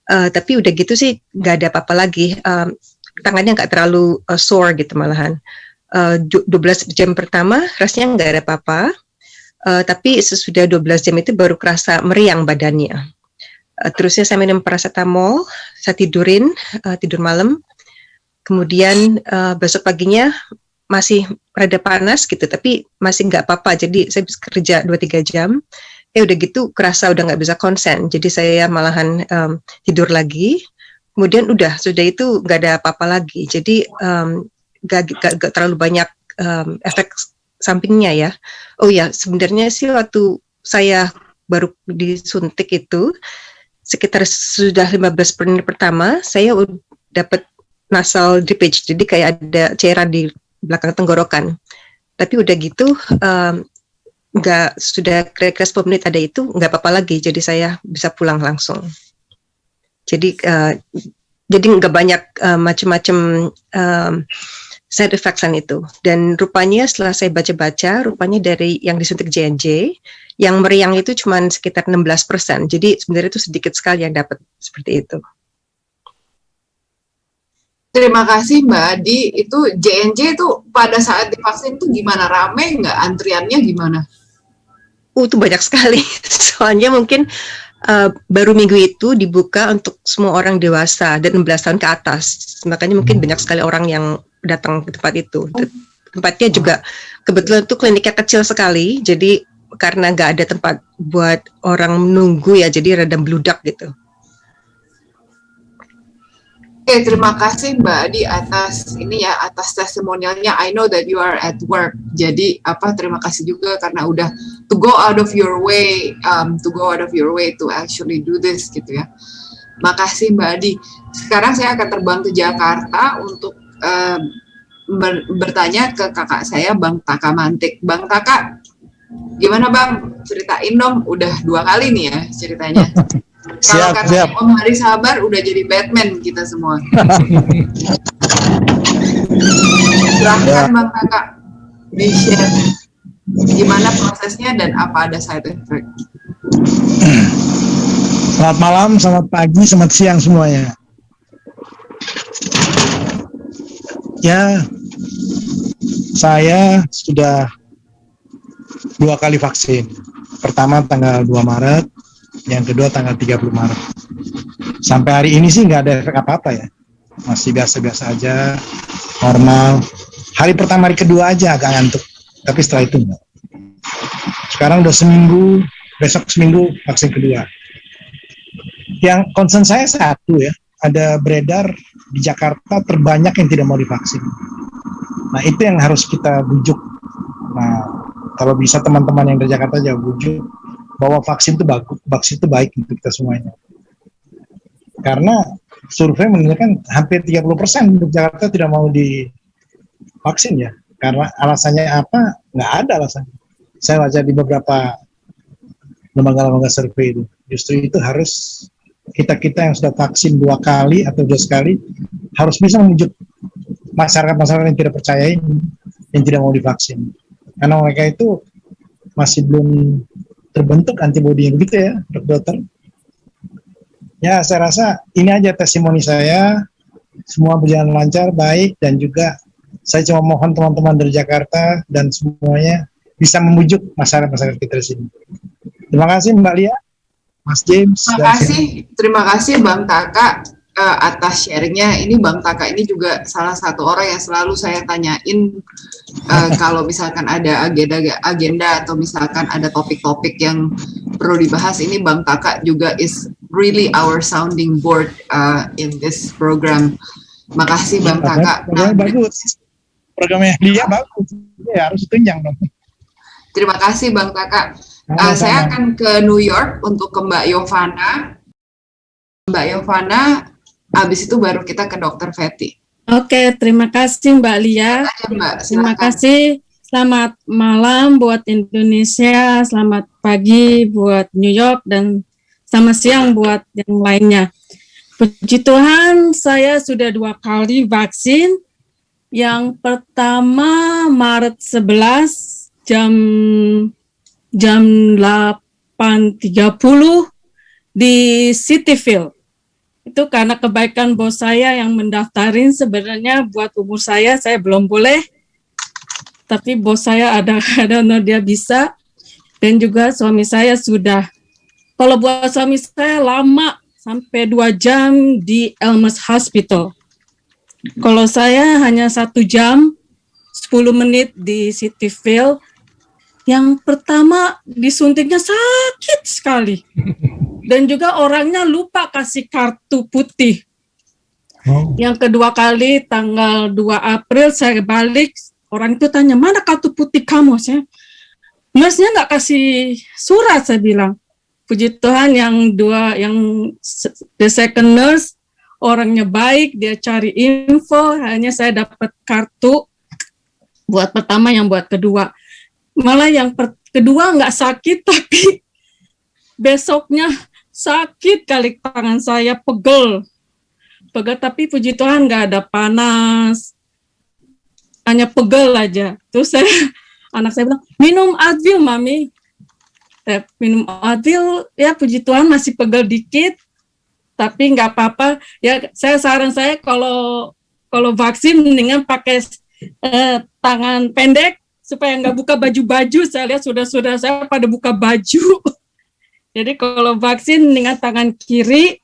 Tapi udah gitu sih nggak ada apa-apa lagi. Tangannya nggak terlalu sore gitu malahan. 12 jam pertama rasanya nggak ada apa-apa. Tapi sesudah 12 jam itu baru kerasa meriang badannya. Terusnya saya minum paracetamol, saya tidur malam. Kemudian besok paginya masih rada panas gitu, tapi masih nggak apa-apa. Jadi saya bisa kerja 2-3 jam. udah gitu kerasa udah nggak bisa konsen, jadi saya malahan tidur lagi. Kemudian sudah itu nggak ada apa-apa lagi, jadi nggak terlalu banyak efek sampingnya ya. Oh ya, sebenarnya sih waktu saya baru disuntik itu sekitar sudah 15 menit pertama saya dapat nasal drippage, jadi kayak ada cairan di belakang tenggorokan. Tapi udah gitu nggak, sudah kira-kira 10 menit ada itu nggak apa-apa lagi, jadi saya bisa pulang langsung. Jadi nggak banyak macam-macam side effects-an itu. Dan rupanya setelah saya baca-baca, rupanya dari yang disuntik J&J, yang meriang itu cuma sekitar 16%. Jadi sebenarnya itu sedikit sekali yang dapat seperti itu. Terima kasih Mbak Adi. Itu J&J itu pada saat divaksin itu gimana? Rame nggak? Antriannya gimana? Itu banyak sekali. Soalnya mungkin baru minggu itu dibuka untuk semua orang dewasa dan 16 tahun ke atas. Makanya mungkin banyak sekali orang yang datang ke tempat itu. Tempatnya juga kebetulan itu kliniknya kecil sekali. Jadi karena nggak ada tempat buat orang menunggu ya, jadi rada beludak gitu. Oke, terima kasih Mbak Adi atas ini ya, atas testimonialnya. I know that you are at work. Jadi terima kasih juga karena udah to go out of your way to actually do this gitu ya. Makasih Mbak Adi. Sekarang saya akan terbang ke Jakarta untuk bertanya ke kakak saya Bang Taka Mantik. Bang Taka, gimana Bang? Ceritain dong, udah 2 kali nih ya ceritanya. Kalau kata Om Hari Sabar udah jadi Batman kita semua. Silahkan Bang Kakak di-share gimana prosesnya dan apa ada side effect. Selamat malam, selamat pagi, selamat siang semuanya. Ya, saya sudah 2 kali vaksin. Pertama tanggal 2 Maret, yang kedua tanggal 30 Maret. Sampai hari ini sih nggak ada efek apa-apa ya. Masih biasa-biasa aja, normal. Hari pertama, hari kedua aja agak ngantuk. Tapi setelah itu enggak. Sekarang udah seminggu, besok seminggu vaksin kedua. Yang concern saya satu ya, ada beredar di Jakarta terbanyak yang tidak mau divaksin. Nah itu yang harus kita bujuk. Nah kalau bisa teman-teman yang dari Jakarta jauh bujuk bahwa vaksin itu bagus, vaksin itu baik untuk kita semuanya. Karena survei menunjukkan hampir 30% untuk Jakarta tidak mau divaksin ya. Karena alasannya apa? Nggak ada alasannya. Saya baca di beberapa lembaga-lembaga survei itu. Justru itu harus kita yang sudah vaksin 2 kali atau 2 sekali harus bisa membujuk masyarakat-masyarakat yang tidak percaya ini, yang tidak mau divaksin. Karena mereka itu masih belum terbentuk antibodi yang begitu ya, dokter. Ya, saya rasa ini aja testimoni saya. Semua berjalan lancar, baik, dan juga saya cuma mohon teman-teman dari Jakarta dan semuanya bisa membujuk masyarakat kita di sini. Terima kasih Mbak Lia, Mas James. Terima kasih Bang Taka atas sharingnya. Ini Bang Taka ini juga salah satu orang yang selalu saya tanyain kalau misalkan ada agenda atau misalkan ada topik-topik yang perlu dibahas. Ini Bang Taka juga is really our sounding board in this program. Makasih Bang Taka. Bagus. Programnya dia bagus. Ya harus tunjang dong. Terima kasih Bang Taka. Saya akan ke New York untuk ke Mbak Yovana. Mbak Yovana, habis itu baru kita ke Dr. Fetty. Oke, terima kasih Mbak Lia. Terima kasih. Selamat malam buat Indonesia, selamat pagi buat New York, dan selamat siang buat yang lainnya. Puji Tuhan, saya sudah 2 kali vaksin. Yang pertama Maret 11 jam 8.30 di Cityfield. Itu karena kebaikan bos saya yang mendaftarin. Sebenarnya buat umur saya belum boleh. Tapi bos saya ada dia bisa. Dan juga suami saya sudah. Kalau buat suami saya lama, sampai 2 jam di Elmhurst Hospital. Kalau saya hanya 1 jam, 10 menit di Cityfield. Yang pertama disuntiknya sakit sekali. Dan juga orangnya lupa kasih kartu putih. Yang kedua kali tanggal 2 April saya balik, orang itu tanya, mana kartu putih kamu? Nurse-nya nggak kasih surat, saya bilang. Puji Tuhan yang the second nurse, orangnya baik, dia cari info, hanya saya dapat kartu buat pertama, yang buat kedua. Malah yang kedua nggak sakit, tapi besoknya sakit kali tangan saya, pegel, tapi puji Tuhan nggak ada panas, hanya pegel aja. Terus anak saya bilang, minum Advil mami. Minum Advil, ya puji Tuhan masih pegel dikit, tapi nggak apa-apa. Ya saran saya kalau vaksin mendingan pakai tangan pendek supaya nggak buka baju-baju. Saya lihat sudah saya pada buka baju. Jadi kalau vaksin mendingan tangan kiri,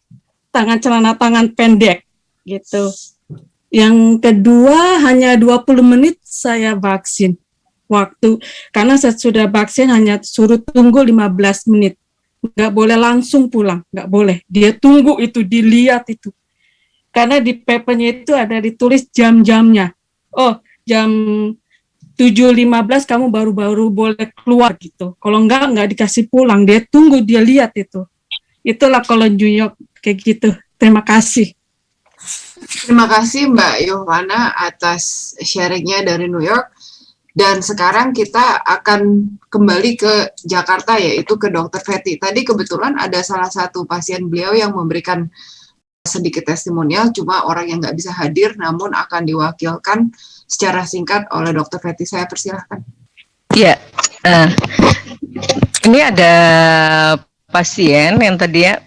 celana tangan pendek gitu. Yang kedua hanya 20 menit saya vaksin waktu, karena saya sudah vaksin hanya suruh tunggu 15 menit. Nggak boleh langsung pulang, nggak boleh. Dia tunggu itu, dilihat itu. Karena di papernya itu ada ditulis jam-jamnya. Oh, jam 7.15 kamu baru boleh keluar gitu. Kalau nggak dikasih pulang. Dia tunggu, dia lihat itu. Itulah kalau New York kayak gitu. Terima kasih. Terima kasih Mbak Yohana atas sharingnya dari New York. Dan sekarang kita akan kembali ke Jakarta, yaitu ke Dr. Fetty. Tadi kebetulan ada salah satu pasien beliau yang memberikan sedikit testimonial, cuma orang yang nggak bisa hadir, namun akan diwakilkan secara singkat oleh Dr. Fetty. Saya persilahkan. Iya, ini ada pasien yang tadinya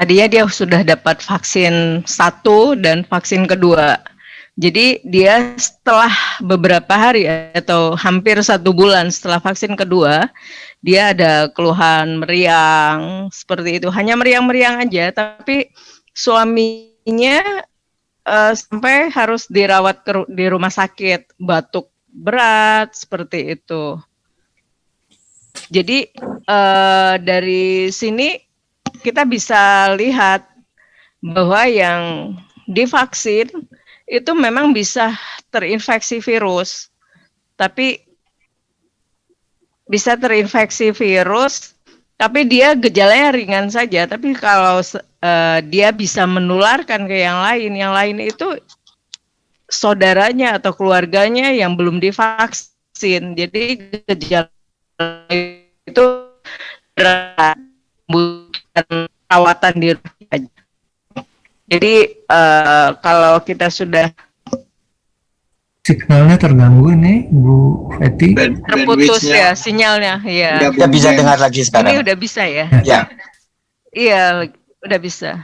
dia sudah dapat vaksin 1 dan vaksin kedua. Jadi dia setelah beberapa hari atau hampir 1 bulan setelah vaksin kedua, dia ada keluhan meriang seperti itu. Hanya meriang-meriang aja, tapi suaminya sampai harus dirawat di rumah sakit, batuk berat seperti itu. Jadi dari sini kita bisa lihat bahwa yang divaksin itu memang bisa terinfeksi virus, tapi dia gejalanya ringan saja. Tapi kalau dia bisa menularkan ke yang lain itu saudaranya atau keluarganya yang belum divaksin. Jadi gejala itu bukan perawatan di rumah aja. Jadi kalau kita sudah signalnya terganggu nih Bu Fetty. Terputus ya sinyalnya ya. Udah bisa dengar lagi sekarang. Ini udah bisa ya? Ya. Iya, udah bisa.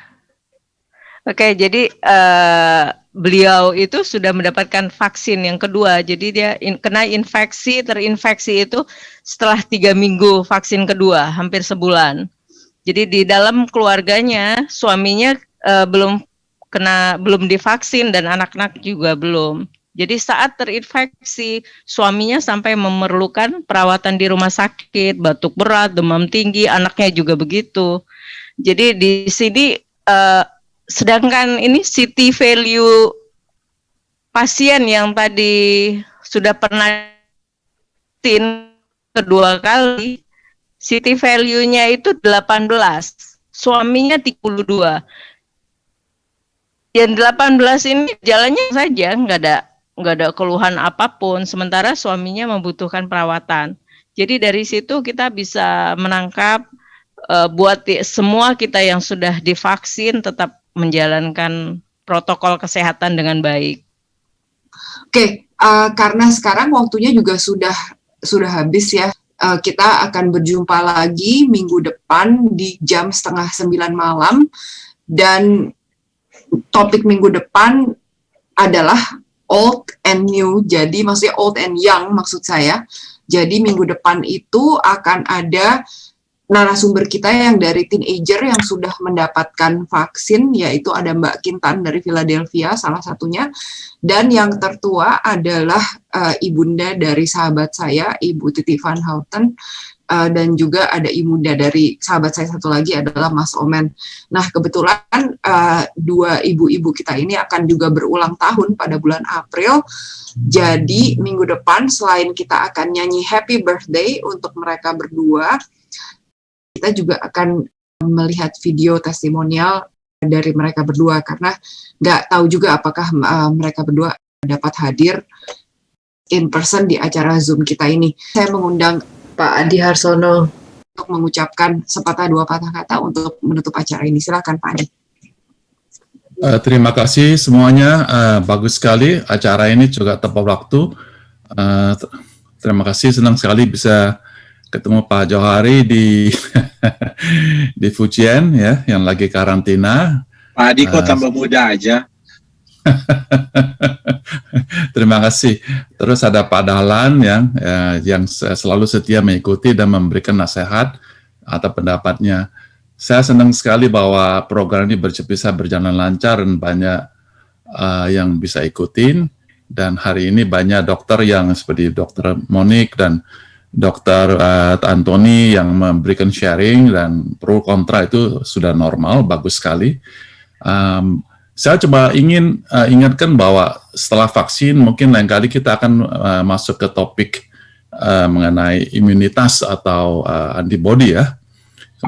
Oke, jadi beliau itu sudah mendapatkan vaksin yang kedua. Jadi dia terinfeksi itu setelah 3 minggu vaksin kedua, hampir sebulan. Jadi di dalam keluarganya suaminya belum divaksin dan anak-anak juga belum. Jadi saat terinfeksi suaminya sampai memerlukan perawatan di rumah sakit, batuk berat, demam tinggi, anaknya juga begitu. Jadi di sini sedangkan ini city value pasien yang tadi sudah pernah vaksin kedua kali, city value-nya itu 18, suaminya 32. Yang 18 ini jalannya saja, nggak ada keluhan apapun, sementara suaminya membutuhkan perawatan. Jadi dari situ kita bisa menangkap buat semua kita yang sudah divaksin tetap menjalankan protokol kesehatan dengan baik. Oke, karena sekarang waktunya juga sudah habis ya. Kita akan berjumpa lagi minggu depan di jam 8:30 malam, dan topik minggu depan adalah old and new, jadi maksudnya old and young maksud saya. Jadi minggu depan itu akan ada narasumber kita yang dari teenager yang sudah mendapatkan vaksin, yaitu ada Mbak Kintan dari Philadelphia salah satunya, dan yang tertua adalah ibunda dari sahabat saya, Ibu Titi Van Houten, dan juga ada ibunda dari sahabat saya satu lagi adalah Mas Omen. Nah, kebetulan dua ibu-ibu kita ini akan juga berulang tahun pada bulan April. Jadi minggu depan selain kita akan nyanyi Happy Birthday untuk mereka berdua, kita juga akan melihat video testimonial dari mereka berdua, karena nggak tahu juga apakah mereka berdua dapat hadir in person di acara Zoom kita ini. Saya mengundang Pak Adi Harsono untuk mengucapkan sepatah dua patah kata untuk menutup acara ini. Silakan Pak Adi. Terima kasih semuanya, bagus sekali acara ini juga tepat waktu. Terima kasih, senang sekali bisa ketemu Pak Johari di di Fujian ya, yang lagi karantina. Pak Adi kok tambah muda aja. Terima kasih. Terus ada Pak Dahlan yang selalu setia mengikuti dan memberikan nasihat atau pendapatnya. Saya senang sekali bahwa program ini bisa berjalan lancar dan banyak yang bisa ikutin. Dan hari ini banyak dokter yang seperti Dokter Monik dan Dokter Anthony yang memberikan sharing, dan pro kontra itu sudah normal, bagus sekali. Saya coba ingin ingatkan bahwa setelah vaksin mungkin lain kali kita akan masuk ke topik mengenai imunitas atau antibody ya.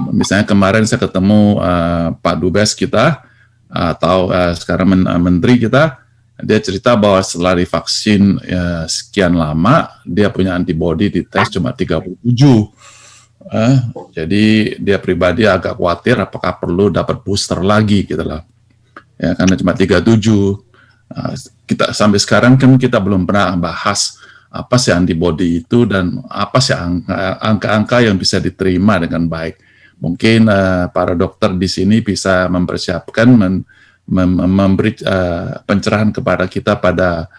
Misalnya kemarin saya ketemu Pak Dubes kita atau sekarang Menteri kita, dia cerita bahwa setelah divaksin sekian lama dia punya antibody dites cuma 37. Jadi dia pribadi agak khawatir apakah perlu dapat booster lagi gitu lah. Ya, karena cuma 37. Kita sampai sekarang kan kita belum pernah bahas apa sih antibody itu dan apa sih angka-angka yang bisa diterima dengan baik. Mungkin para dokter di sini bisa mempersiapkan, memberi pencerahan kepada kita pada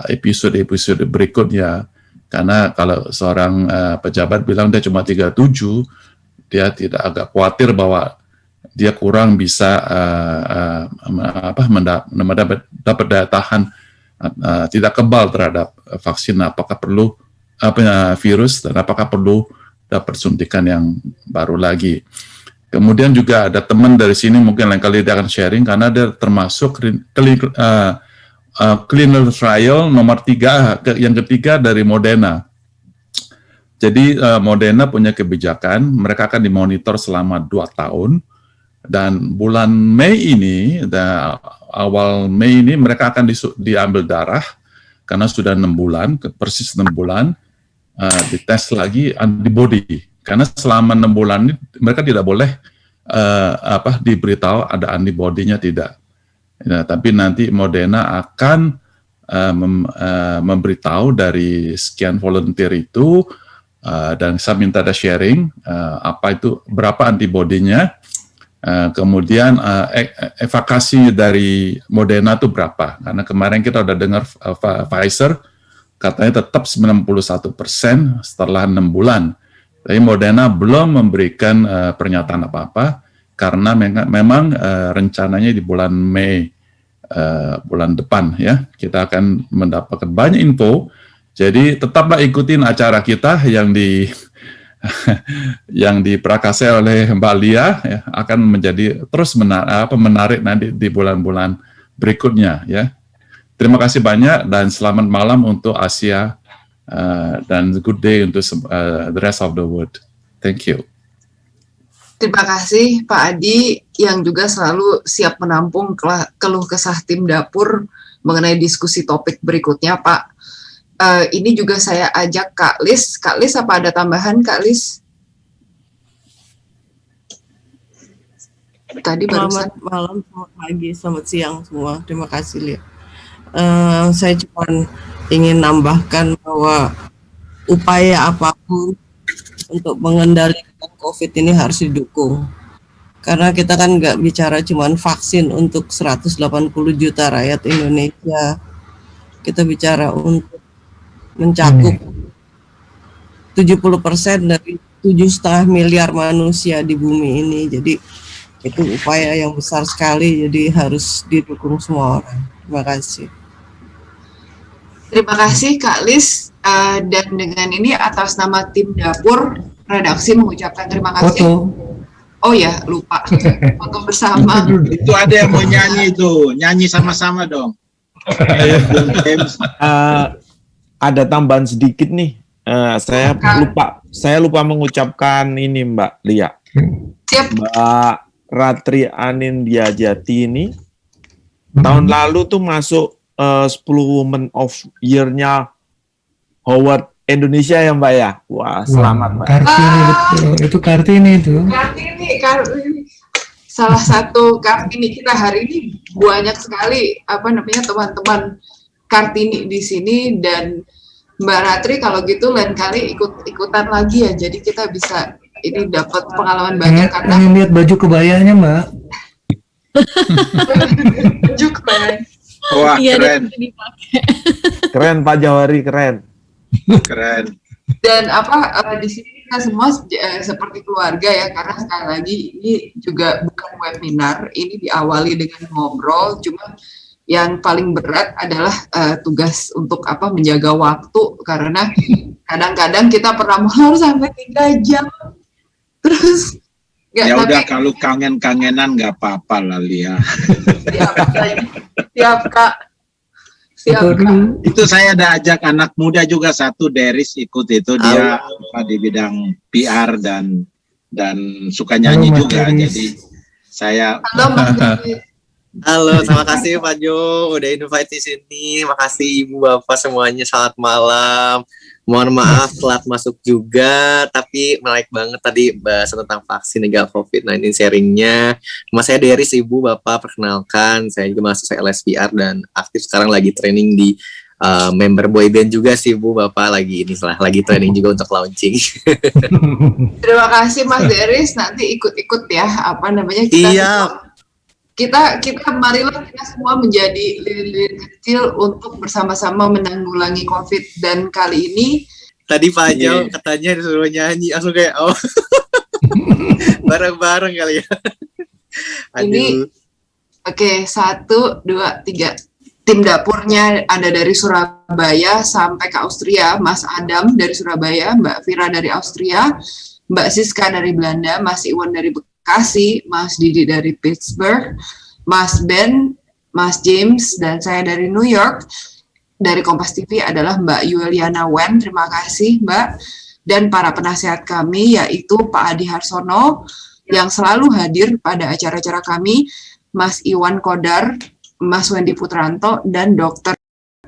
episode-episode berikutnya. Karena kalau seorang pejabat bilang dia cuma 37, dia tidak agak khawatir bahwa dia kurang bisa dapat daya tahan, tidak kebal terhadap vaksin. Apakah perlu virus dan apakah perlu dapat suntikan yang baru lagi. Kemudian juga ada teman dari sini mungkin lain kali dia akan sharing karena dia termasuk clinical trial nomor 3 yang ketiga dari Moderna. Jadi Moderna punya kebijakan mereka akan dimonitor selama 2 tahun. Dan bulan Mei ini, awal Mei ini mereka akan diambil darah karena sudah 6 bulan, persis 6 bulan, dites lagi antibody. Karena selama 6 bulan ini mereka tidak boleh diberitahu ada antibody-nya tidak. Nah, tapi nanti Moderna akan memberitahu dari sekian volunteer itu, dan saya minta ada sharing apa itu berapa antibody-nya. Kemudian evakuasi dari Moderna itu berapa? Karena kemarin kita udah dengar Pfizer katanya tetap 91% setelah 6 bulan. Tapi Moderna belum memberikan pernyataan apa-apa karena memang rencananya di bulan Mei bulan depan ya kita akan mendapatkan banyak info. Jadi tetaplah ikutin acara kita yang diprakasai oleh Mbak Lia ya, akan menjadi terus menarik nanti di bulan-bulan berikutnya ya. Terima kasih banyak dan selamat malam untuk Asia dan good day untuk the rest of the world. Thank you. Terima kasih Pak Adi yang juga selalu siap menampung keluh kesah tim dapur mengenai diskusi topik berikutnya Pak. Ini juga saya ajak Kak Lis. Kak Lis, apa ada tambahan Kak Lis? Tadi barusan. Selamat malam, selamat pagi, selamat siang semua. Terima kasih Lia. Saya cuma ingin nambahkan bahwa upaya apapun untuk mengendalikan COVID ini harus didukung. Karena kita kan nggak bicara cuma vaksin untuk 180 juta rakyat Indonesia. Kita bicara untuk mencakup 70% dari 7,5 miliar manusia di bumi ini. Jadi itu upaya yang besar sekali, jadi harus didukung semua orang. Terima kasih. Terima kasih Kak Lis. Dan dengan ini atas nama tim dapur redaksi mengucapkan terima kasih. Foto. Oh ya, lupa. Foto bersama. Itu ada yang mau nyanyi itu, nyanyi sama-sama dong. Ada tambahan sedikit nih. Saya lupa mengucapkan ini Mbak Lia. Siap. Mbak Ratri Anindya Jati ini tahun lalu tuh masuk 10 Women of Year-nya Howard Indonesia ya Mbak ya. Wah, selamat Mbak. Kartini, betul. Itu Kartini itu. Kartini. Salah satu Kartini kita hari ini banyak sekali teman-teman Kartini di sini, dan Mbak Ratri kalau gitu lain kali ikutan lagi ya. Jadi kita bisa ini dapat pengalaman banyak karena Pengen lihat baju kebayanya Mbak. baju kebaya. Wah, Iya, keren. Keren Pak Jawari, keren. Keren. Dan di sini kita semua seperti keluarga ya, karena sekali lagi ini juga bukan webinar, ini diawali dengan ngobrol, cuma yang paling berat adalah tugas untuk menjaga waktu, karena kadang-kadang kita pernah molor sampai 3 jam. Terus Ya udah, kalau kangen-kangenan nggak apa-apa lah Lia. Siap Kak. Itu saya ada ajak anak muda juga, satu Deris ikut itu, dia di bidang PR dan suka nyanyi juga. Jadi saya Halo, terima kasih Pak Jo udah invite di sini. Makasih Ibu Bapak semuanya, selamat malam. Mohon maaf telat masuk juga, tapi menarik banget tadi bahas tentang vaksin dan COVID-19 sharingnya. Nama saya Deris, Ibu Bapak perkenalkan. Saya juga mahasiswa LSPR dan aktif sekarang lagi training di member boyband juga sih Bu Bapak, lagi training juga untuk launching. Terima kasih Mas Deris, nanti ikut-ikut ya kita marilah kita semua menjadi lilin kecil untuk bersama-sama menanggulangi COVID, dan kali ini tadi Pak Jo katanya disuruh nyanyi, langsung kayak bareng-bareng kali ya. Ini oke, 1, 2, 3 tim dapurnya ada dari Surabaya sampai ke Austria, Mas Adam dari Surabaya, Mbak Vira dari Austria, Mbak Siska dari Belanda, Mas Iwan dari Bekasi, Mas Didi dari Pittsburgh, Mas Ben, Mas James, dan saya dari New York. Dari Kompas TV adalah Mbak Yuliana Wen, terima kasih Mbak. Dan para penasehat kami yaitu Pak Adi Harsono yang selalu hadir pada acara-acara kami, Mas Iwan Kodar, Mas Wendy Putranto, dan Dr.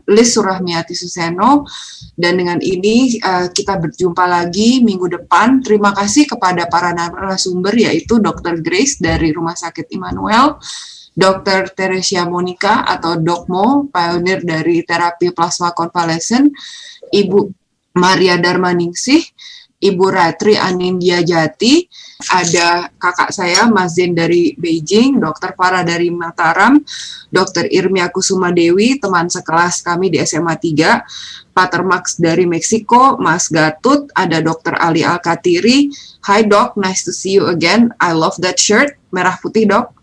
Lis Surahmiati Suseno. Dan dengan ini kita berjumpa lagi minggu depan. Terima kasih kepada para narasumber yaitu Dr. Grace dari Rumah Sakit Immanuel, Dr. Teresia Monica atau Dokmo, pionir dari terapi plasma konvalesen, Ibu Maria Darmaningsih, Ibu Ratri Anindya Jati, ada kakak saya Mas Zen dari Beijing, Dr. Farah dari Mataram, Dr. Irmia Kusuma Dewi, teman sekelas kami di SMA 3, Pater Max dari Meksiko, Mas Gatut, ada Dr. Ali Al-Katiri. Hi Dok, nice to see you again. I love that shirt, merah putih Dok.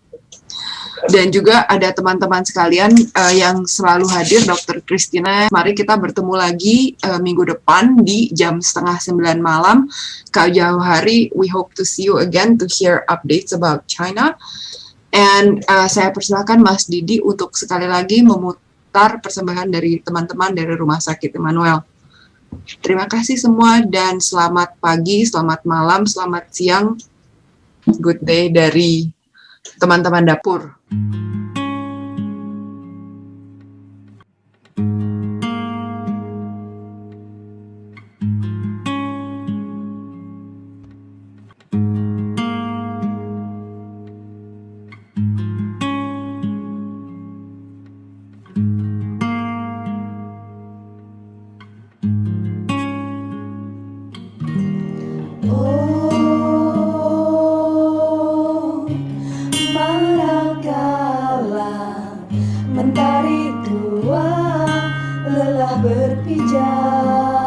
Dan juga ada teman-teman sekalian yang selalu hadir, Dr. Christina. Mari kita bertemu lagi minggu depan di jam 8:30 malam. Kak Jauhari, we hope to see you again to hear updates about China. And saya persilakan Mas Didi untuk sekali lagi memutar persembahan dari teman-teman dari Rumah Sakit Immanuel. Terima kasih semua dan selamat pagi, selamat malam, selamat siang. Good day dari teman-teman dapur. Mentari tua lelah berpijak.